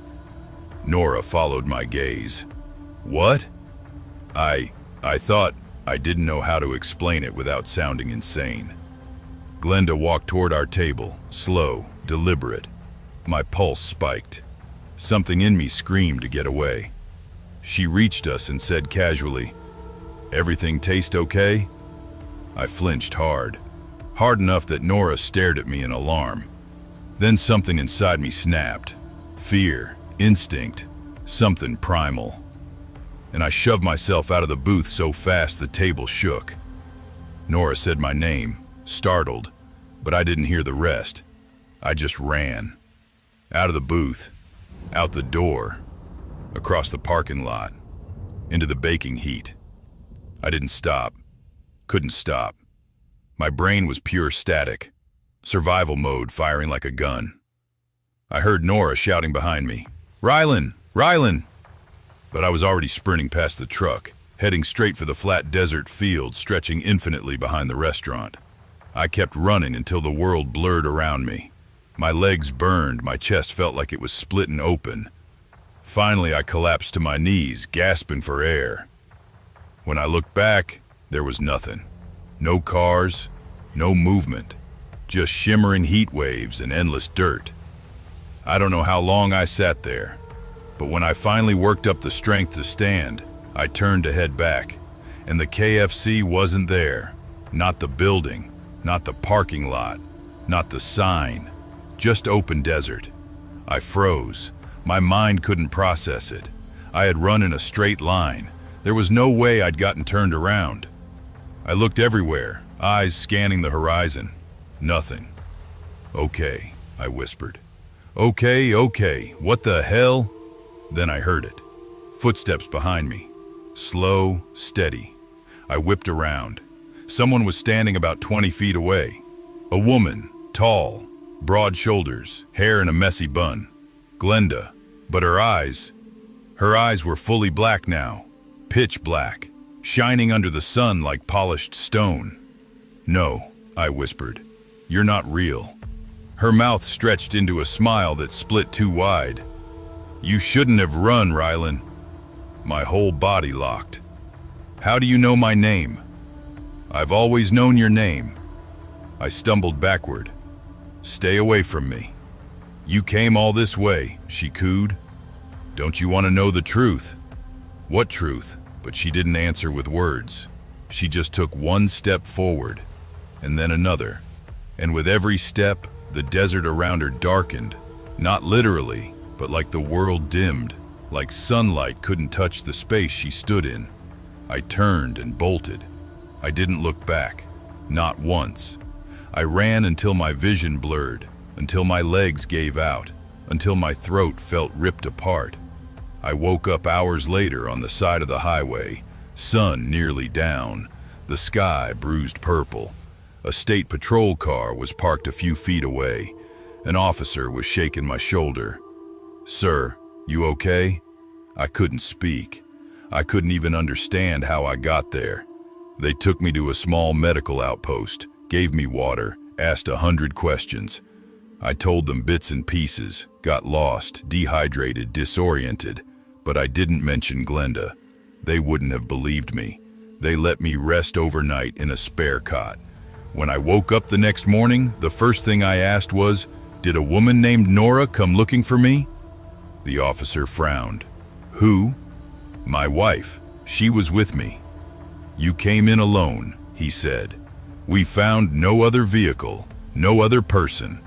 Nora followed my gaze. "What?" I thought I didn't know how to explain it without sounding insane. Glenda walked toward our table, slow, deliberate. My pulse spiked. Something in me screamed to get away. She reached us and said casually, "Everything taste okay?" I flinched hard enough that Nora stared at me in alarm. Then something inside me snapped. Fear, instinct, something primal. And I shoved myself out of the booth so fast the table shook. Nora said my name, startled, but I didn't hear the rest. I just ran. Out of the booth, out the door, across the parking lot, into the baking heat. I didn't stop, couldn't stop. My brain was pure static, survival mode firing like a gun. I heard Nora shouting behind me, "Rylan! Rylan!" But I was already sprinting past the truck, heading straight for the flat desert field stretching infinitely behind the restaurant. I kept running until the world blurred around me. My legs burned, my chest felt like it was splitting open. Finally, I collapsed to my knees, gasping for air. When I looked back, there was nothing. No cars, no movement, just shimmering heat waves and endless dirt. I don't know how long I sat there, but when I finally worked up the strength to stand, I turned to head back, and the KFC wasn't there. Not the building, not the parking lot, not the sign, just open desert. I froze. My mind couldn't process it. I had run in a straight line. There was no way I'd gotten turned around. I looked everywhere, eyes scanning the horizon. Nothing. Okay, I whispered. Okay, what the hell? Then I heard it. Footsteps behind me. Slow, steady. I whipped around. Someone was standing about 20 feet away. A woman, tall, broad shoulders, hair in a messy bun. Glenda. But her eyes were fully black now. Pitch black, shining under the sun like polished stone. No, I whispered. You're not real. Her mouth stretched into a smile that split too wide. You shouldn't have run, Rylan. My whole body locked. How do you know my name? I've always known your name. I stumbled backward. Stay away from me. You came all this way, she cooed. Don't you want to know the truth? What truth? But she didn't answer with words. She just took one step forward, and then another. And with every step, the desert around her darkened. Not literally, but like the world dimmed, like sunlight couldn't touch the space she stood in. I turned and bolted. I didn't look back, not once. I ran until my vision blurred, until my legs gave out, until my throat felt ripped apart. I woke up hours later on the side of the highway, sun nearly down, the sky bruised purple. A state patrol car was parked a few feet away. An officer was shaking my shoulder. Sir, you okay? I couldn't speak. I couldn't even understand how I got there. They took me to a small medical outpost, gave me water, asked 100 questions. I told them bits and pieces, got lost, dehydrated, disoriented, but I didn't mention Glenda. They wouldn't have believed me. They let me rest overnight in a spare cot. When I woke up the next morning, the first thing I asked was, did a woman named Nora come looking for me? The officer frowned. Who? My wife. She was with me. You came in alone, he said. We found no other vehicle, no other person.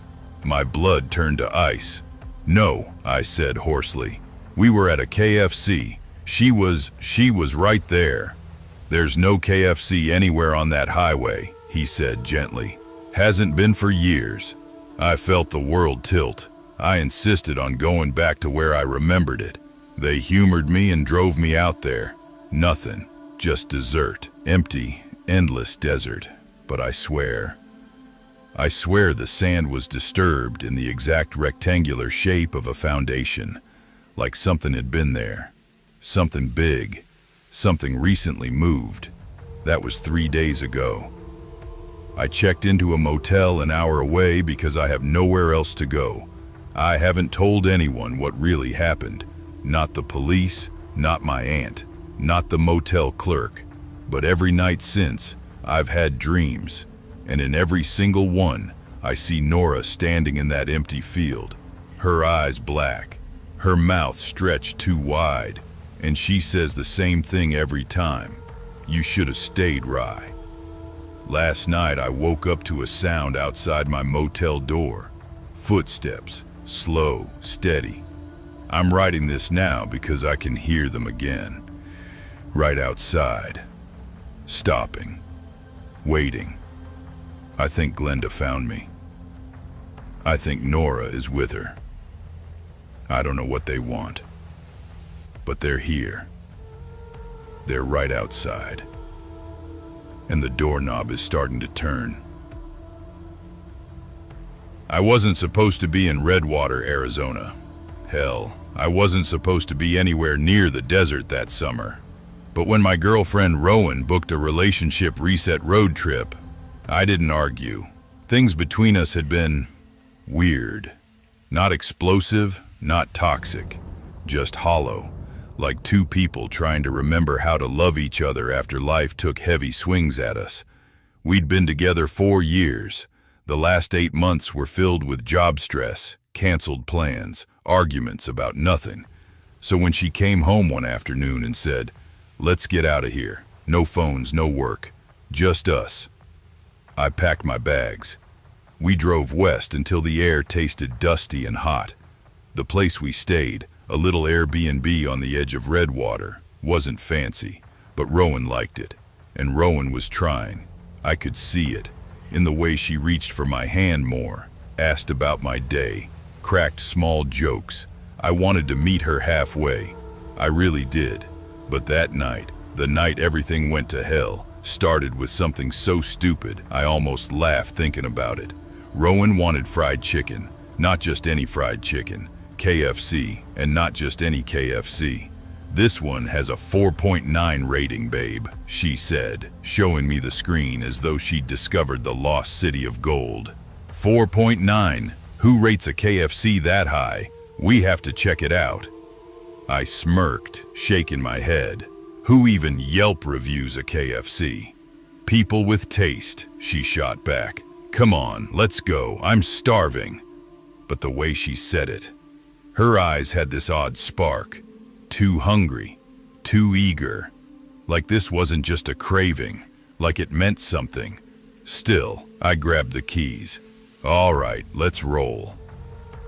My blood turned to ice. No, I said hoarsely. We were at a KFC. She was right there. There's no KFC anywhere on that highway, he said gently. Hasn't been for years. I felt the world tilt. I insisted on going back to where I remembered it. They humored me and drove me out there. Nothing, just desert, empty, endless desert. But I swear the sand was disturbed in the exact rectangular shape of a foundation, like something had been there. Something big, something recently moved. That was 3 days ago. I checked into a motel an hour away because I have nowhere else to go. I haven't told anyone what really happened. Not the police, not my aunt, not the motel clerk. But every night since, I've had dreams. And in every single one, I see Nora standing in that empty field. Her eyes black, her mouth stretched too wide. And she says the same thing every time. You should have stayed, Rye. Last night I woke up to a sound outside my motel door. Footsteps, slow, steady. I'm writing this now because I can hear them again. Right outside. Stopping. Waiting. I think Glenda found me. I think Nora is with her. I don't know what they want. But they're here. They're right outside. And the doorknob is starting to turn. I wasn't supposed to be in Redwater, Arizona. Hell, I wasn't supposed to be anywhere near the desert that summer. But when my girlfriend Rowan booked a relationship reset road trip, I didn't argue. Things between us had been weird. Not explosive, not toxic, just hollow. Like two people trying to remember how to love each other after life took heavy swings at us. We'd been together 4 years. The last 8 months were filled with job stress, canceled plans, arguments about nothing. So when she came home one afternoon and said, "Let's get out of here. No phones, no work. Just us," I packed my bags. We drove west until the air tasted dusty and hot. The place we stayed, a little Airbnb on the edge of Redwater, wasn't fancy, but Rowan liked it. And Rowan was trying. I could see it. in the way she reached for my hand more, asked about my day, cracked small jokes. I wanted to meet her halfway. I really did. But that night, the night everything went to hell, started with something so stupid I almost laughed thinking about it. Rowan wanted fried chicken, not just any fried chicken, KFC, and not just any KFC. "This one has a 4.9 rating, babe," she said, showing me the screen as though she'd discovered the lost city of gold. 4.9? Who rates a KFC that high? We have to check it out. I smirked, shaking my head. Who even Yelp reviews a KFC? "People with taste," she shot back. "Come on, let's go, I'm starving." But the way she said it, her eyes had this odd spark. Too hungry, too eager. Like this wasn't just a craving, like it meant something. Still, I grabbed the keys. All right, let's roll.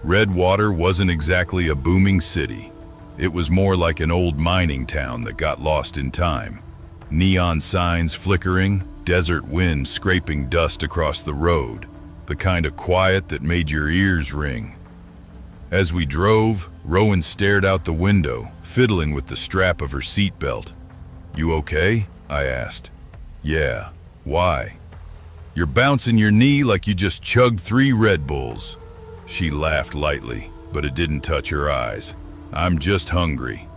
Redwater wasn't exactly a booming city. It was more like an old mining town that got lost in time. Neon signs flickering, desert wind scraping dust across the road, the kind of quiet that made your ears ring. As we drove, Rowan stared out the window, fiddling with the strap of her seatbelt. "You okay?" I asked. "Yeah. Why?" "You're bouncing your knee like you just chugged 3 Red Bulls." She laughed lightly, but it didn't touch her eyes. "I'm just hungry."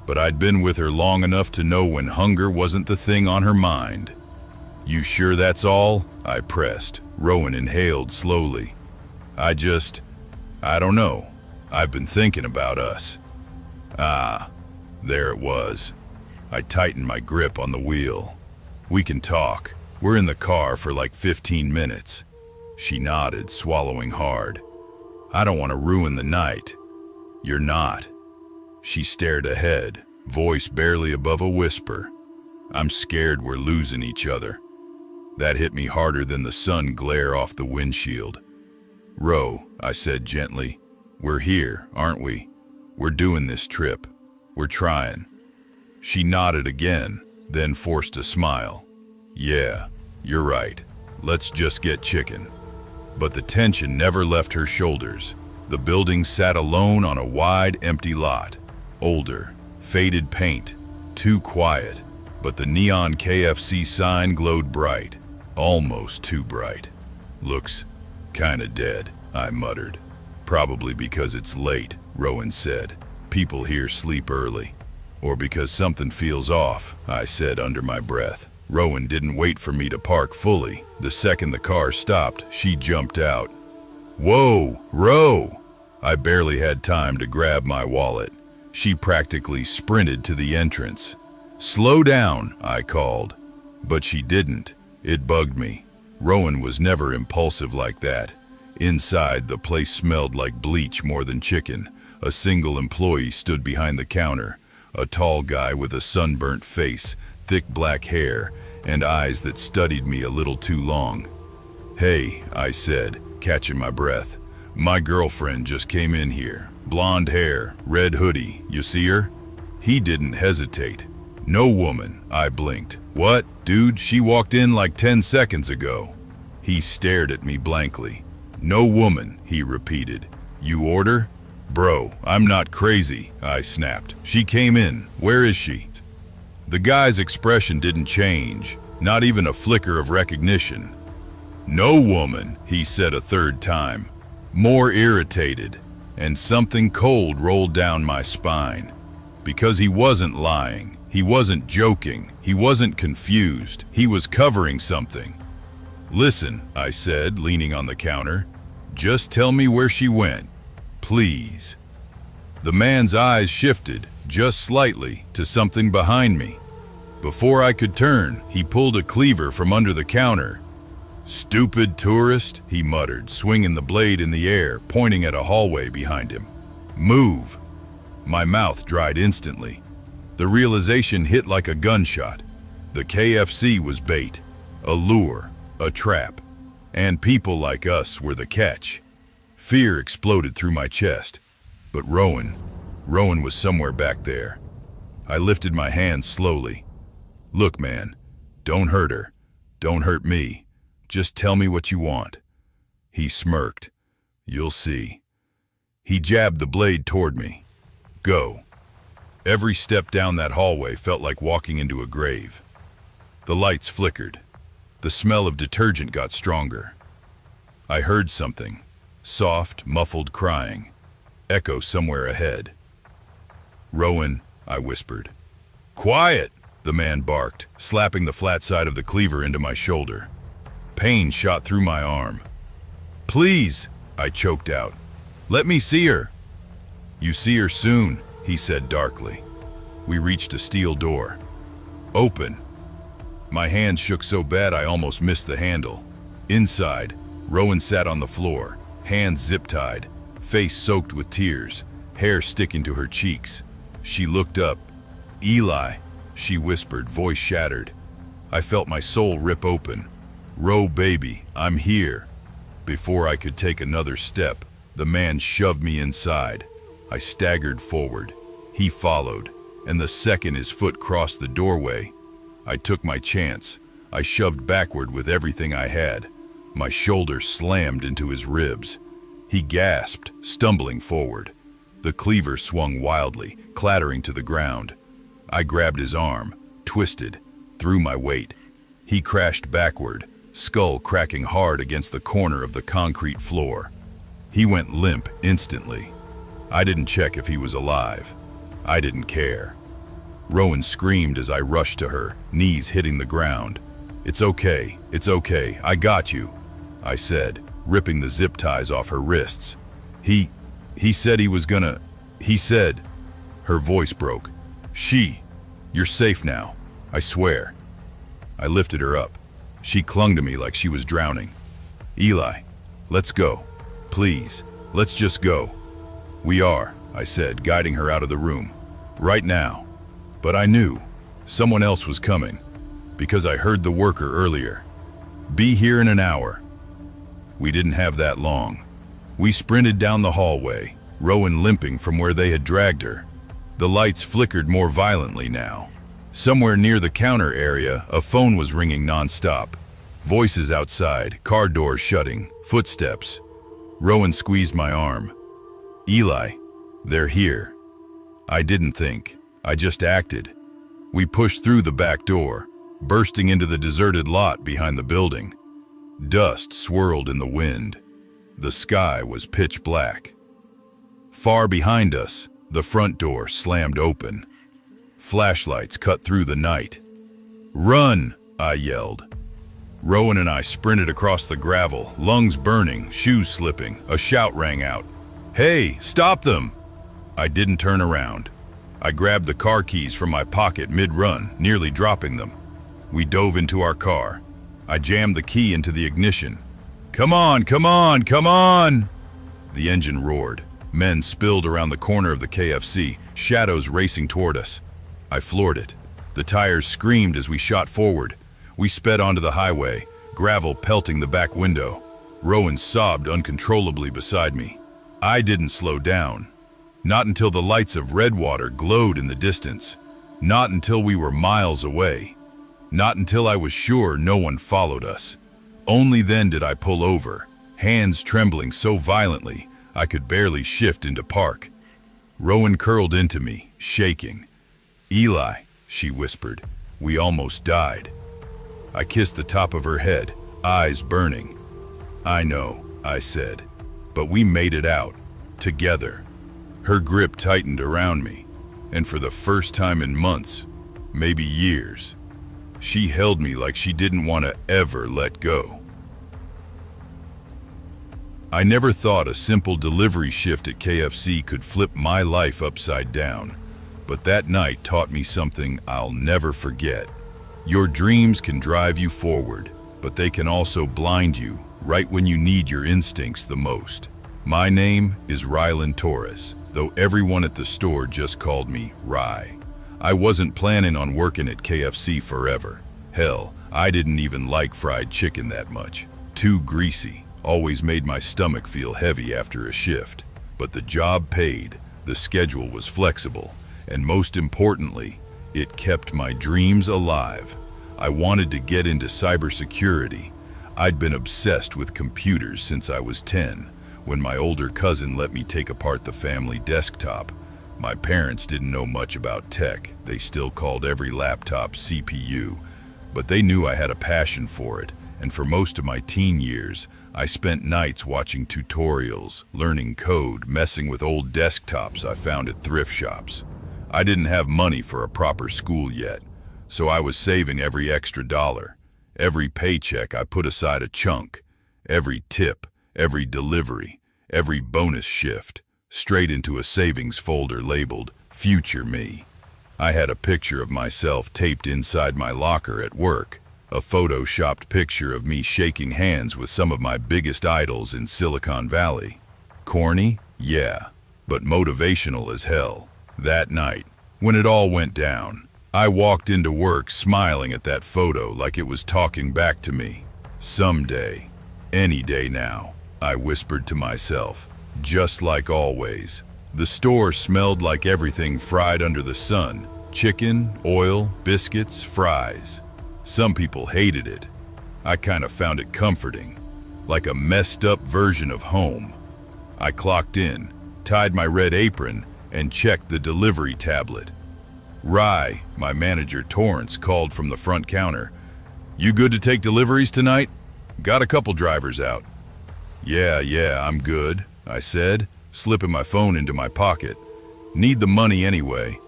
But I'd been with her long enough to know when hunger wasn't the thing on her mind. "You sure that's all?" I pressed. Rowan inhaled slowly. I don't know. I've been thinking about us." Ah, there it was. I tightened my grip on the wheel. "We can talk. We're in the car for like 15 minutes. She nodded, swallowing hard. "I don't want to ruin the night." "You're not." She stared ahead, voice barely above a whisper. "I'm scared we're losing each other." That hit me harder than the sun glare off the windshield. "Ro," I said gently, "we're here, aren't we? We're doing this trip. We're trying." She nodded again, then forced a smile. "Yeah, you're right. Let's just get chicken." But the tension never left her shoulders. The building sat alone on a wide, empty lot. Older, faded paint, too quiet. But the neon KFC sign glowed bright, almost too bright. "Looks kinda dead," I muttered. "Probably because it's late," Rowan said. "People here sleep early." "Or because something feels off," I said under my breath. Rowan didn't wait for me to park fully. The second the car stopped, she jumped out. "Whoa, Ro!" I barely had time to grab my wallet. She practically sprinted to the entrance. "Slow down," I called. But she didn't. It bugged me. Rowan was never impulsive like that. Inside, the place smelled like bleach more than chicken. A single employee stood behind the counter, a tall guy with a sunburnt face, thick black hair, and eyes that studied me a little too long. "Hey," I said, catching my breath. "My girlfriend just came in here. Blonde hair, red hoodie. You see her?" He didn't hesitate. "No woman," I blinked. "What? Dude, she walked in like 10 seconds ago." He stared at me blankly. "No woman," he repeated. "You order?" "Bro, I'm not crazy," I snapped. "She came in. Where is she?" The guy's expression didn't change, not even a flicker of recognition. "No woman," he said a third time, more irritated, and something cold rolled down my spine. Because he wasn't lying, he wasn't joking, he wasn't confused, he was covering something. "Listen," I said, leaning on the counter, "just tell me where she went, please." The man's eyes shifted, just slightly, to something behind me. Before I could turn, he pulled a cleaver from under the counter. "Stupid tourist," he muttered, swinging the blade in the air, pointing at a hallway behind him. "Move." My mouth dried instantly. The realization hit like a gunshot. The KFC was bait, a lure, a trap, and people like us were the catch. Fear exploded through my chest. But Rowan was somewhere back there. I lifted my hands slowly. "Look, man, don't hurt her. Don't hurt me. Just tell me what you want." He smirked. "You'll see." He jabbed the blade toward me. "Go." Every step down that hallway felt like walking into a grave. The lights flickered. The smell of detergent got stronger. I heard something, soft, muffled crying, echo somewhere ahead. "Rowan," I whispered. "Quiet!" the man barked, slapping the flat side of the cleaver into my shoulder. Pain shot through my arm. "Please," I choked out. "Let me see her." "You see her soon," he said darkly. We reached a steel door. "Open." My hand shook so bad I almost missed the handle. Inside, Rowan sat on the floor, hands zip-tied, face soaked with tears, hair sticking to her cheeks. She looked up. "Eli," she whispered, voice shattered. I felt my soul rip open. "Ro, baby, I'm here." Before I could take another step, the man shoved me inside. I staggered forward. He followed, and the second his foot crossed the doorway, I took my chance. I shoved backward with everything I had. My shoulder slammed into his ribs. He gasped, stumbling forward. The cleaver swung wildly, clattering to the ground. I grabbed his arm, twisted, threw my weight. He crashed backward, skull cracking hard against the corner of the concrete floor. He went limp instantly. I didn't check if he was alive. I didn't care. Rowan screamed as I rushed to her, knees hitting the ground. It's okay, I got you," I said, ripping the zip ties off her wrists. He said he was gonna, he said." Her voice broke. You're safe now, I swear." I lifted her up. She clung to me like she was drowning. "Eli, let's go. Please, let's just go." "We are," I said, guiding her out of the room. "Right now." But I knew someone else was coming, because I heard the worker earlier. "Be here in an hour." We didn't have that long. We sprinted down the hallway, Rowan limping from where they had dragged her. The lights flickered more violently now. Somewhere near the counter area, a phone was ringing nonstop. Voices outside, car doors shutting, footsteps. Rowan squeezed my arm. "Eli, they're here." I didn't think. I just acted. We pushed through the back door, bursting into the deserted lot behind the building. Dust swirled in the wind. The sky was pitch black. Far behind us, the front door slammed open. Flashlights cut through the night. "Run!" I yelled. Rowan and I sprinted across the gravel, lungs burning, shoes slipping. A shout rang out. "Hey, stop them!" I didn't turn around. I grabbed the car keys from my pocket mid-run, nearly dropping them. We dove into our car. I jammed the key into the ignition. "Come on, come on, come on!" The engine roared. Men spilled around the corner of the KFC, shadows racing toward us. I floored it. The tires screamed as we shot forward. We sped onto the highway, gravel pelting the back window. Rowan sobbed uncontrollably beside me. I didn't slow down. Not until the lights of Redwater glowed in the distance. Not until we were miles away. Not until I was sure no one followed us. Only then did I pull over, hands trembling so violently I could barely shift into park. Rowan curled into me, shaking. "Eli," she whispered, "we almost died." I kissed the top of her head, eyes burning. "I know," I said, "but we made it out, together." Her grip tightened around me, and for the first time in months, maybe years, she held me like she didn't want to ever let go. I never thought a simple delivery shift at KFC could flip my life upside down, but that night taught me something I'll never forget. Your dreams can drive you forward, but they can also blind you right when you need your instincts the most. My name is Rylan Torres, though everyone at the store just called me Rye. I wasn't planning on working at KFC forever. Hell, I didn't even like fried chicken that much. Too greasy, always made my stomach feel heavy after a shift. But the job paid, the schedule was flexible, and most importantly, it kept my dreams alive. I wanted to get into cybersecurity. I'd been obsessed with computers since I was 10. When my older cousin let me take apart the family desktop, my parents didn't know much about tech. They still called every laptop CPU, but they knew I had a passion for it, and for most of my teen years, I spent nights watching tutorials, learning code, messing with old desktops I found at thrift shops. I didn't have money for a proper school yet, so I was saving every extra dollar. Every paycheck I put aside a chunk, every tip, every delivery, every bonus shift, straight into a savings folder labeled Future Me. I had a picture of myself taped inside my locker at work, a photoshopped picture of me shaking hands with some of my biggest idols in Silicon Valley. Corny? Yeah, but motivational as hell. That night, when it all went down, I walked into work smiling at that photo like it was talking back to me. Someday, any day now, I whispered to myself, just like always. The store smelled like everything fried under the sun. Chicken, oil, biscuits, fries. Some people hated it. I kind of found it comforting, like a messed up version of home. I clocked in, tied my red apron, and checked the delivery tablet. Rye, my manager Torrance, called from the front counter. "You good to take deliveries tonight? Got a couple drivers out." Yeah, I'm good," I said, slipping my phone into my pocket. "Need the money anyway."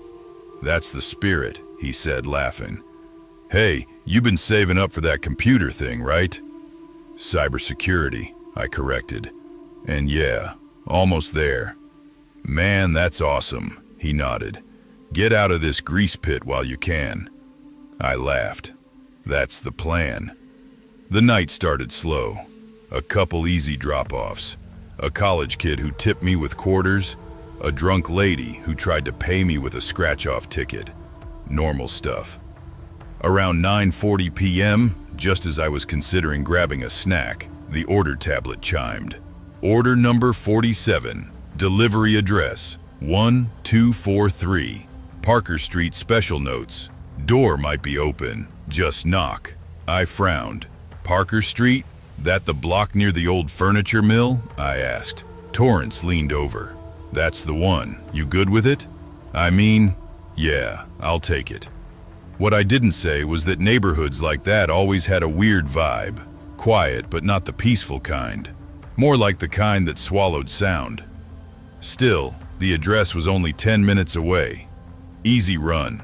"That's the spirit," he said, laughing. "Hey, you've been saving up for that computer thing, right?" "Cybersecurity," I corrected. "And yeah, almost there." "Man, that's awesome," he nodded. "Get out of this grease pit while you can." I laughed. That's the plan. The night started slow. A couple easy drop-offs. A college kid who tipped me with quarters. A drunk lady who tried to pay me with a scratch-off ticket. Normal stuff. Around 9:40 p.m., just as I was considering grabbing a snack, the order tablet chimed. Order number 47. Delivery address 1243. Parker Street special notes. Door might be open. Just knock. I frowned. Parker Street? That the block near the old furniture mill? I asked. Torrance leaned over. That's the one. You good with it? I mean, yeah, I'll take it. What I didn't say was that neighborhoods like that always had a weird vibe. Quiet, but not the peaceful kind. More like the kind that swallowed sound. Still, the address was only 10 minutes away. Easy run.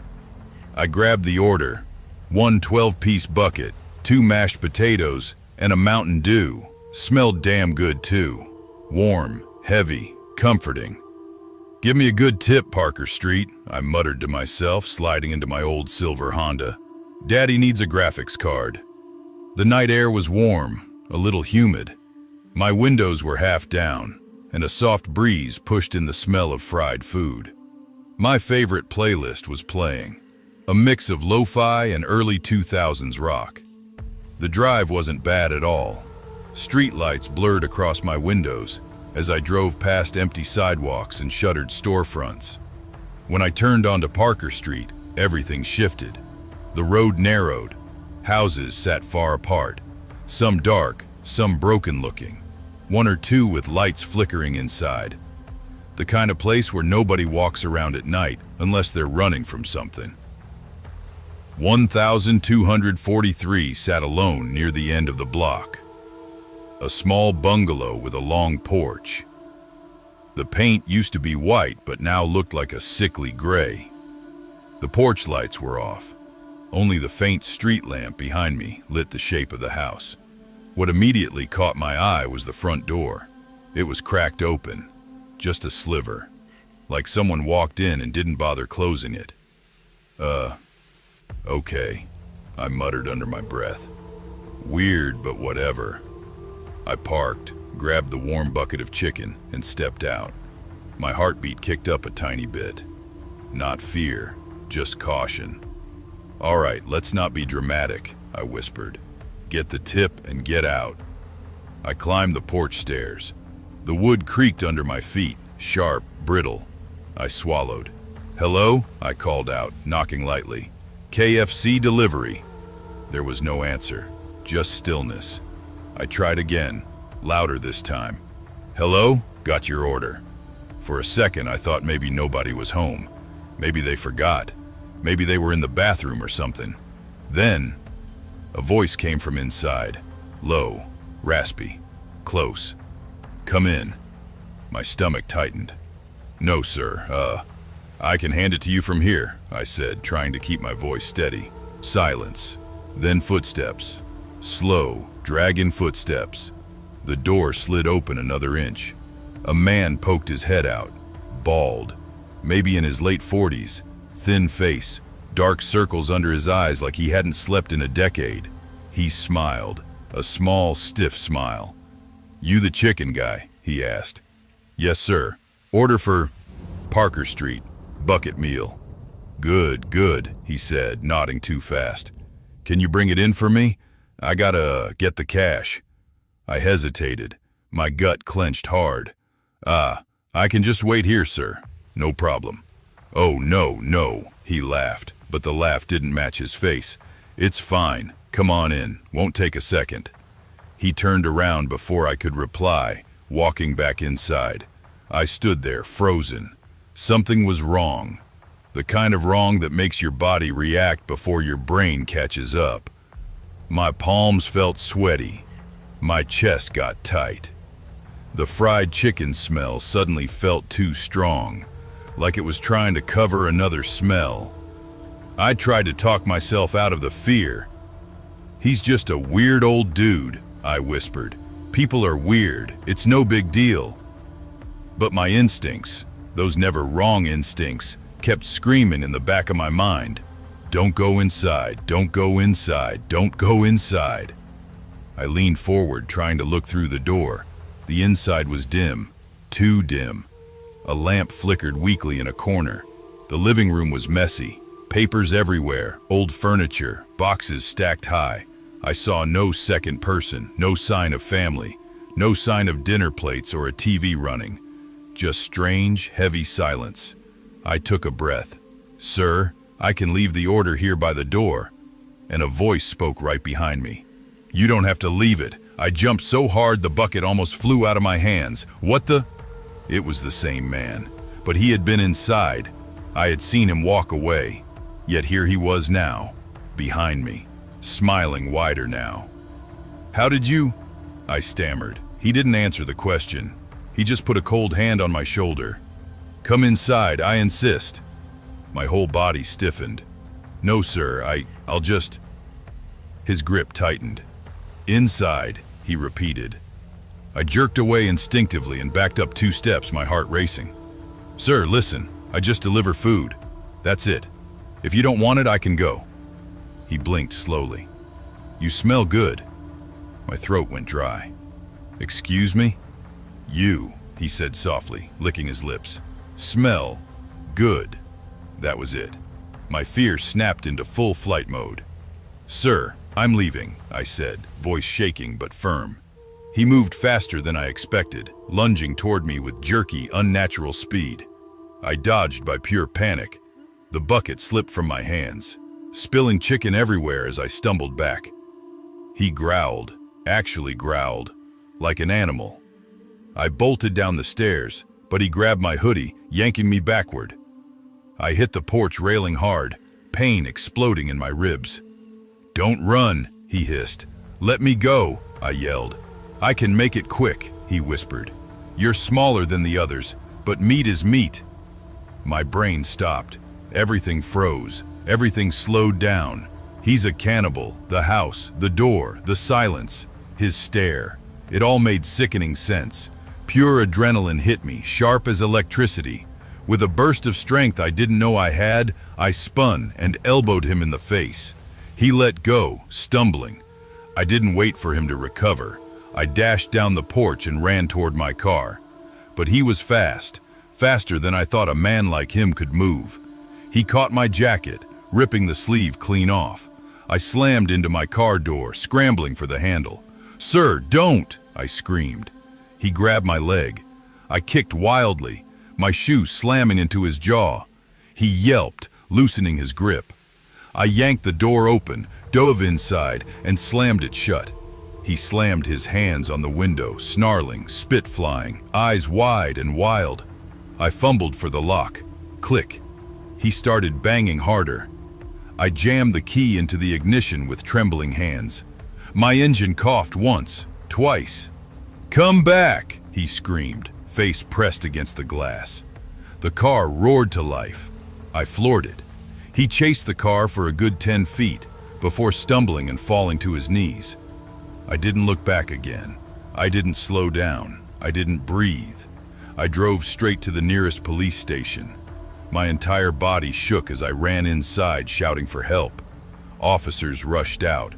I grabbed the order. 1 12-piece bucket, 2 mashed potatoes, and a Mountain Dew. Smelled damn good too. Warm, heavy, comforting. "Give me a good tip, Parker Street," I muttered to myself, sliding into my old silver Honda. "Daddy needs a graphics card." The night air was warm, a little humid. My windows were half down, and a soft breeze pushed in the smell of fried food. My favorite playlist was playing, a mix of lo-fi and early 2000s rock. The drive wasn't bad at all. Streetlights blurred across my windows as I drove past empty sidewalks and shuttered storefronts. When I turned onto Parker Street, everything shifted. The road narrowed. Houses sat far apart, some dark, some broken-looking, one or two with lights flickering inside. The kind of place where nobody walks around at night unless they're running from something. 1243 sat alone near the end of the block. A small bungalow with a long porch. The paint used to be white, but now looked like a sickly gray. The porch lights were off. Only the faint street lamp behind me lit the shape of the house. What immediately caught my eye was the front door. It was cracked open, just a sliver, like someone walked in and didn't bother closing it. Okay, I muttered under my breath. Weird, but whatever. I parked, grabbed the warm bucket of chicken, and stepped out. My heartbeat kicked up a tiny bit. Not fear, just caution. "All right, let's not be dramatic," I whispered. "Get the tip and get out." I climbed the porch stairs. The wood creaked under my feet, sharp, brittle. I swallowed. "Hello?" I called out, knocking lightly. "KFC delivery." There was no answer, just stillness. I tried again, louder this time. "Hello? Got your order." For a second, I thought maybe nobody was home. Maybe they forgot. Maybe they were in the bathroom or something. Then, a voice came from inside. Low, raspy, close. "Come in." My stomach tightened. "No, sir. I can hand it to you from here," I said, trying to keep my voice steady. Silence. Then footsteps. Slow, dragging footsteps. The door slid open another inch. A man poked his head out, bald, maybe in his late 40s, thin face, dark circles under his eyes like he hadn't slept in a decade. He smiled, a small, stiff smile. "You the chicken guy?" he asked. "Yes, sir. Order for Parker Street, bucket meal." Good, he said, nodding too fast. "Can you bring it in for me? I gotta get the cash." I hesitated, my gut clenched hard. I can just wait here, sir. No problem." "Oh, no, he laughed, but the laugh didn't match his face. "It's fine. Come on in. Won't take a second." He turned around before I could reply, walking back inside. I stood there, frozen. Something was wrong. The kind of wrong that makes your body react before your brain catches up. My palms felt sweaty. My chest got tight. The fried chicken smell suddenly felt too strong, like it was trying to cover another smell. I tried to talk myself out of the fear. "He's just a weird old dude," I whispered. "People are weird. It's no big deal." But my instincts, those never wrong instincts, kept screaming in the back of my mind. "Don't go inside, don't go inside, don't go inside." I leaned forward, trying to look through the door. The inside was dim, too dim. A lamp flickered weakly in a corner. The living room was messy, papers everywhere, old furniture, boxes stacked high. I saw no second person, no sign of family, no sign of dinner plates or a TV running. Just strange, heavy silence. I took a breath. "Sir, I can leave the order here by the door." And a voice spoke right behind me. "You don't have to leave it." I jumped so hard the bucket almost flew out of my hands. "What the?" It was the same man, but he had been inside. I had seen him walk away, yet here he was now, behind me, smiling wider now. "How did you?" I stammered. He didn't answer the question. He just put a cold hand on my shoulder. "Come inside, I insist." My whole body stiffened. "No, sir, I'll just..." His grip tightened. "Inside," he repeated. I jerked away instinctively and backed up 2 steps, my heart racing. "Sir, listen, I just deliver food. That's it. If you don't want it, I can go." He blinked slowly. "You smell good." My throat went dry. "Excuse me?" "You," he said softly, licking his lips. "Smell good." That was it. My fear snapped into full flight mode. "Sir, I'm leaving," I said, voice shaking but firm. He moved faster than I expected, lunging toward me with jerky, unnatural speed. I dodged by pure panic. The bucket slipped from my hands, spilling chicken everywhere as I stumbled back. He growled, actually growled, like an animal. I bolted down the stairs, but he grabbed my hoodie, yanking me backward. I hit the porch railing hard, pain exploding in my ribs. "Don't run," he hissed. "Let me go," I yelled. "I can make it quick," he whispered. "You're smaller than the others, but meat is meat." My brain stopped. Everything froze. Everything slowed down. He's a cannibal. The house, the door, the silence, his stare. It all made sickening sense. Pure adrenaline hit me, sharp as electricity. With a burst of strength I didn't know I had, I spun and elbowed him in the face. He let go, stumbling. I didn't wait for him to recover. I dashed down the porch and ran toward my car. But he was fast, faster than I thought a man like him could move. He caught my jacket, ripping the sleeve clean off. I slammed into my car door, scrambling for the handle. "Sir, don't!" I screamed. He grabbed my leg. I kicked wildly, my shoe slamming into his jaw. He yelped, loosening his grip. I yanked the door open, dove inside, and slammed it shut. He slammed his hands on the window, snarling, spit flying, eyes wide and wild. I fumbled for the lock. Click. He started banging harder. I jammed the key into the ignition with trembling hands. My engine coughed once, twice. "Come back!" he screamed, face pressed against the glass. The car roared to life. I floored it. He chased the car for a good 10 feet before stumbling and falling to his knees. I didn't look back again. I didn't slow down. I didn't breathe. I drove straight to the nearest police station. My entire body shook as I ran inside, shouting for help. Officers rushed out.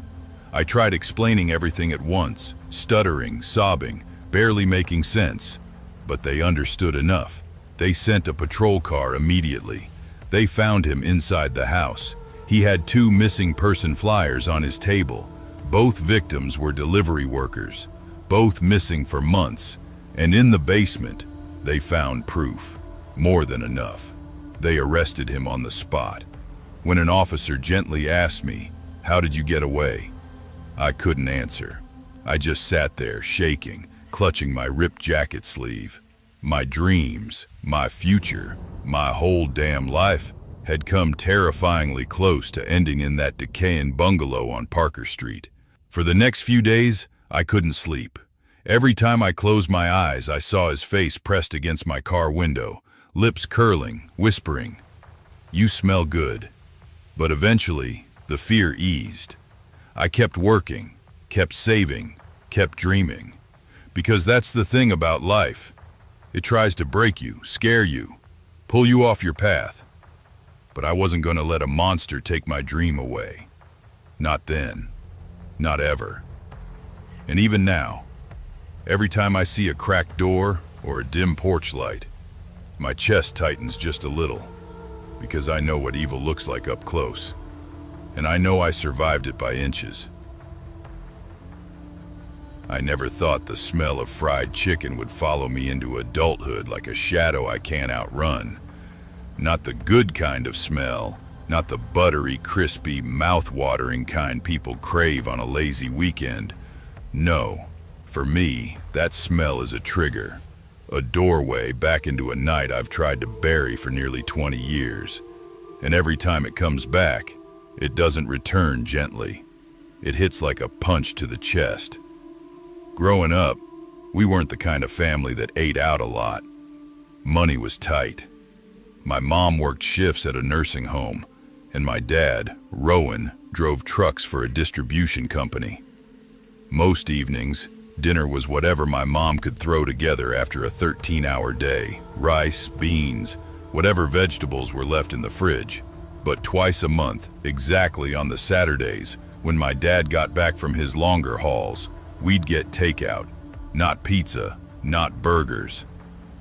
I tried explaining everything at once, stuttering, sobbing, barely making sense. But they understood enough. They sent a patrol car immediately. They found him inside the house. He had 2 missing person flyers on his table. Both victims were delivery workers, both missing for months. And in the basement, they found proof. More than enough. They arrested him on the spot. When an officer gently asked me, "How did you get away?" I couldn't answer. I just sat there, shaking, clutching my ripped jacket sleeve. My dreams, my future, my whole damn life had come terrifyingly close to ending in that decaying bungalow on Parker Street. For the next few days, I couldn't sleep. Every time I closed my eyes, I saw his face pressed against my car window, lips curling, whispering, "You smell good." But eventually, the fear eased. I kept working, kept saving, kept dreaming. Because that's the thing about life. It tries to break you, scare you, pull you off your path. But I wasn't going to let a monster take my dream away. Not then. Not ever. And even now, every time I see a cracked door or a dim porch light, my chest tightens just a little, because I know what evil looks like up close. And I know I survived it by inches. I never thought the smell of fried chicken would follow me into adulthood like a shadow I can't outrun. Not the good kind of smell, not the buttery, crispy, mouth-watering kind people crave on a lazy weekend. No, for me, that smell is a trigger, a doorway back into a night I've tried to bury for nearly 20 years. And every time it comes back, it doesn't return gently. It hits like a punch to the chest. Growing up, we weren't the kind of family that ate out a lot. Money was tight. My mom worked shifts at a nursing home, and my dad, Rowan, drove trucks for a distribution company. Most evenings, dinner was whatever my mom could throw together after a 13-hour day. Rice, beans, whatever vegetables were left in the fridge. But twice a month, exactly on the Saturdays, when my dad got back from his longer hauls, we'd get takeout. Not pizza, not burgers.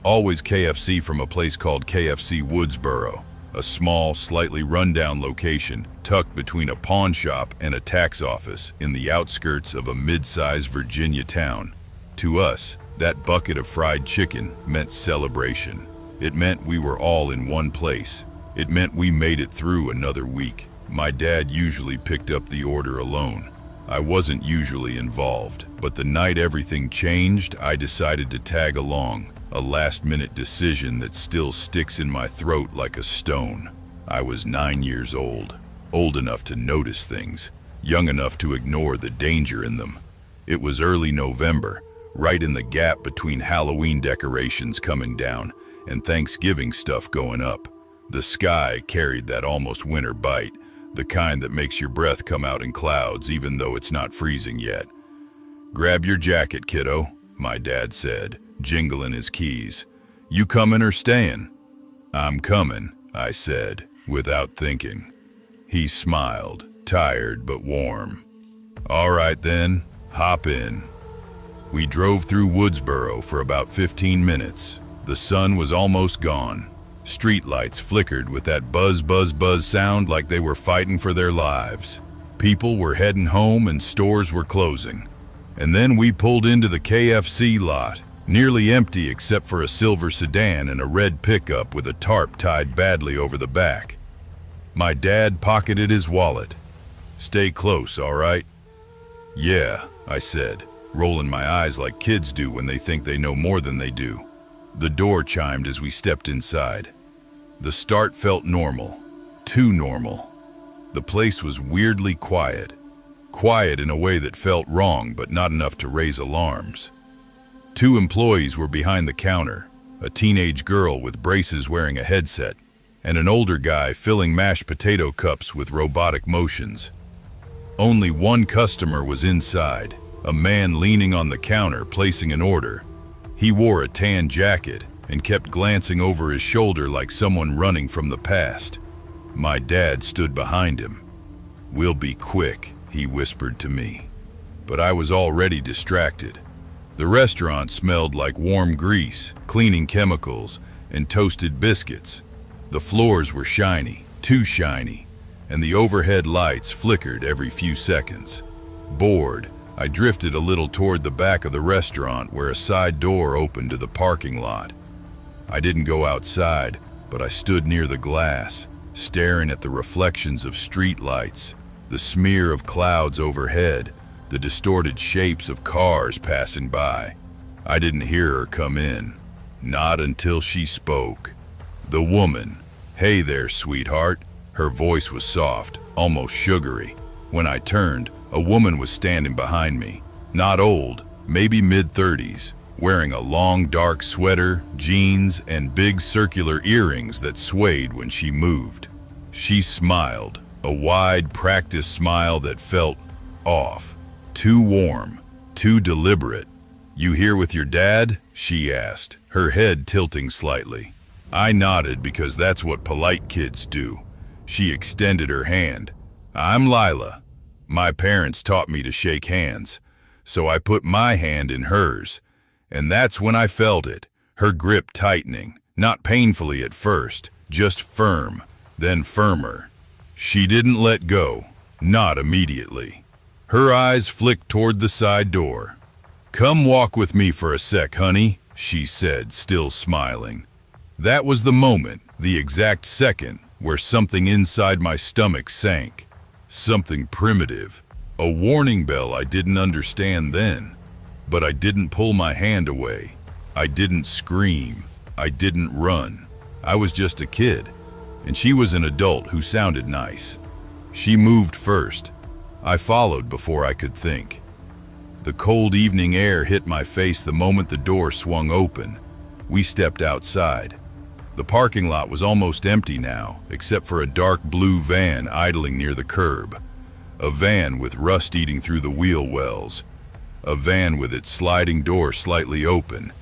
Always KFC from a place called KFC Woodsboro, a small, slightly rundown location tucked between a pawn shop and a tax office in the outskirts of a mid-sized Virginia town. To us, that bucket of fried chicken meant celebration. It meant we were all in one place. It meant we made it through another week. My dad usually picked up the order alone. I wasn't usually involved, but the night everything changed, I decided to tag along, a last-minute decision that still sticks in my throat like a stone. I was 9 years old enough to notice things, young enough to ignore the danger in them. It was early November, right in the gap between Halloween decorations coming down and Thanksgiving stuff going up. The sky carried that almost winter bite, the kind that makes your breath come out in clouds even though it's not freezing yet. "Grab your jacket, kiddo," my dad said, jingling his keys. "You coming or staying?" "I'm coming," I said, without thinking. He smiled, tired but warm. "All right then, hop in." We drove through Woodsboro for about 15 minutes. The sun was almost gone. Streetlights flickered with that buzz, buzz, buzz sound like they were fighting for their lives. People were heading home and stores were closing. And then we pulled into the KFC lot, nearly empty except for a silver sedan and a red pickup with a tarp tied badly over the back. My dad pocketed his wallet. "Stay close, all right?" "Yeah," I said, rolling my eyes like kids do when they think they know more than they do. The door chimed as we stepped inside. The start felt normal, too normal. The place was weirdly quiet. Quiet in a way that felt wrong, but not enough to raise alarms. 2 employees were behind the counter, a teenage girl with braces wearing a headset, and an older guy filling mashed potato cups with robotic motions. Only 1 customer was inside, a man leaning on the counter placing an order. He wore a tan jacket and kept glancing over his shoulder like someone running from the past. My dad stood behind him. "We'll be quick," he whispered to me. But I was already distracted. The restaurant smelled like warm grease, cleaning chemicals, and toasted biscuits. The floors were shiny, too shiny, and the overhead lights flickered every few seconds. Bored, I drifted a little toward the back of the restaurant where a side door opened to the parking lot. I didn't go outside, but I stood near the glass, staring at the reflections of street lights, the smear of clouds overhead, the distorted shapes of cars passing by. I didn't hear her come in, not until she spoke. The woman. "Hey there, sweetheart." Her voice was soft, almost sugary. When I turned, a woman was standing behind me, not old, maybe mid-30s, wearing a long dark sweater, jeans, and big circular earrings that swayed when she moved. She smiled, a wide, practiced smile that felt off, too warm, too deliberate. "You here with your dad?" she asked, her head tilting slightly. I nodded because that's what polite kids do. She extended her hand. "I'm Lila. My parents taught me to shake hands, so I put my hand in hers. And that's when I felt it, her grip tightening, not painfully at first, just firm, then firmer. She didn't let go, not immediately. Her eyes flicked toward the side door. "Come walk with me for a sec, honey," she said, still smiling. That was the moment, the exact second, where something inside my stomach sank. Something primitive, a warning bell I didn't understand then. But I didn't pull my hand away. I didn't scream. I didn't run. I was just a kid, and she was an adult who sounded nice. She moved first. I followed before I could think. The cold evening air hit my face the moment the door swung open. We stepped outside. The parking lot was almost empty now, except for a dark blue van idling near the curb. A van with rust eating through the wheel wells. A van with its sliding door slightly open.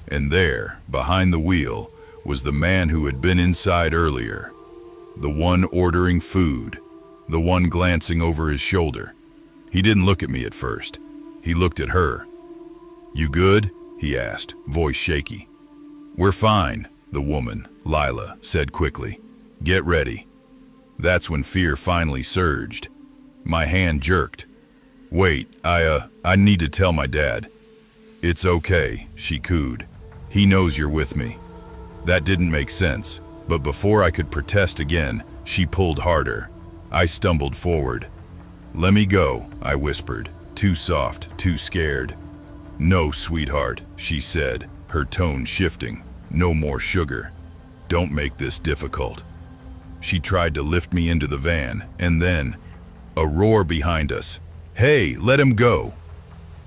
And there, behind the wheel, was the man who had been inside earlier. The one ordering food. The one glancing over his shoulder. He didn't look at me at first. He looked at her. "You good?" he asked, voice shaky. "We're fine," the woman, Lila, said quickly. "Get ready." That's when fear finally surged. My hand jerked. "Wait, I need to tell my dad." "It's okay," she cooed. "He knows you're with me." That didn't make sense, but before I could protest again, she pulled harder. I stumbled forward. "Let me go," I whispered, too soft, too scared. "No, sweetheart," she said, her tone shifting. "No more sugar. Don't make this difficult." She tried to lift me into the van, and then, a roar behind us. "Hey, let him go!"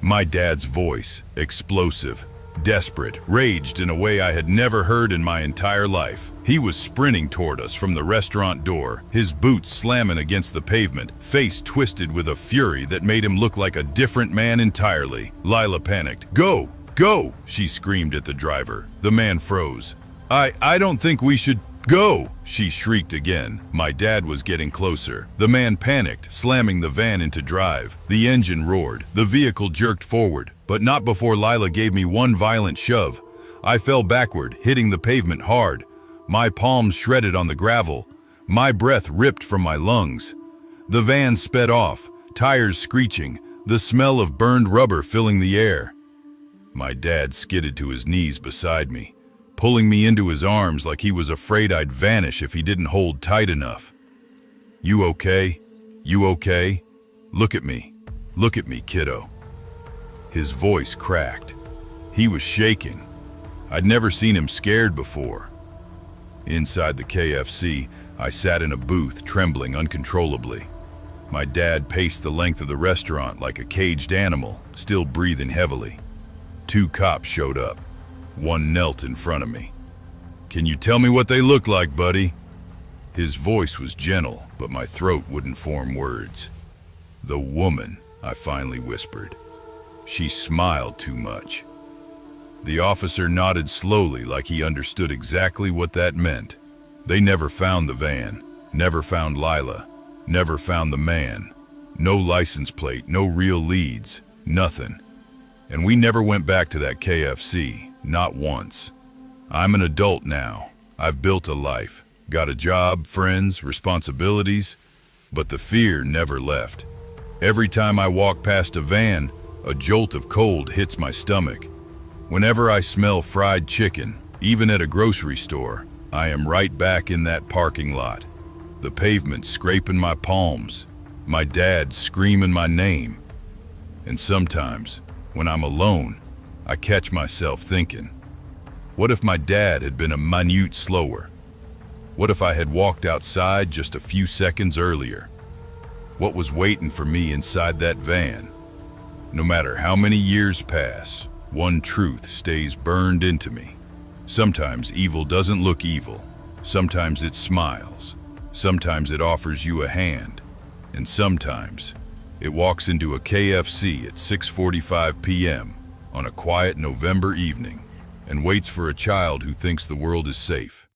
My dad's voice, explosive, desperate, raged in a way I had never heard in my entire life. He was sprinting toward us from the restaurant door, his boots slamming against the pavement, face twisted with a fury that made him look like a different man entirely. Lila panicked. "Go! Go!" she screamed at the driver. The man froze. I don't think we should go!" she shrieked again. My dad was getting closer. The man panicked, slamming the van into drive. The engine roared. The vehicle jerked forward, but not before Lila gave me one violent shove. I fell backward, hitting the pavement hard. My palms shredded on the gravel. My breath ripped from my lungs. The van sped off, tires screeching, the smell of burned rubber filling the air. My dad skidded to his knees beside me, pulling me into his arms like he was afraid I'd vanish if he didn't hold tight enough. "You okay? You okay? Look at me. Look at me, kiddo." His voice cracked. He was shaking. I'd never seen him scared before. Inside the KFC, I sat in a booth, trembling uncontrollably. My dad paced the length of the restaurant like a caged animal, still breathing heavily. 2 cops showed up. One knelt in front of me. "Can you tell me what they look like, buddy?" His voice was gentle, but my throat wouldn't form words. "The woman," I finally whispered. "She smiled too much." The officer nodded slowly, like he understood exactly what that meant. They never found the van, never found Lila, never found the man. No license plate, no real leads, nothing. And we never went back to that KFC, not once. I'm an adult now. I've built a life, got a job, friends, responsibilities, but the fear never left. Every time I walk past a van, a jolt of cold hits my stomach. Whenever I smell fried chicken, even at a grocery store, I am right back in that parking lot. The pavement scraping my palms, my dad screaming my name. And sometimes, when I'm alone, I catch myself thinking, what if my dad had been a minute slower? What if I had walked outside just a few seconds earlier? What was waiting for me inside that van? No matter how many years pass, one truth stays burned into me. Sometimes evil doesn't look evil. Sometimes it smiles. Sometimes it offers you a hand. And sometimes it walks into a KFC at 6:45 p.m. on a quiet November evening and waits for a child who thinks the world is safe.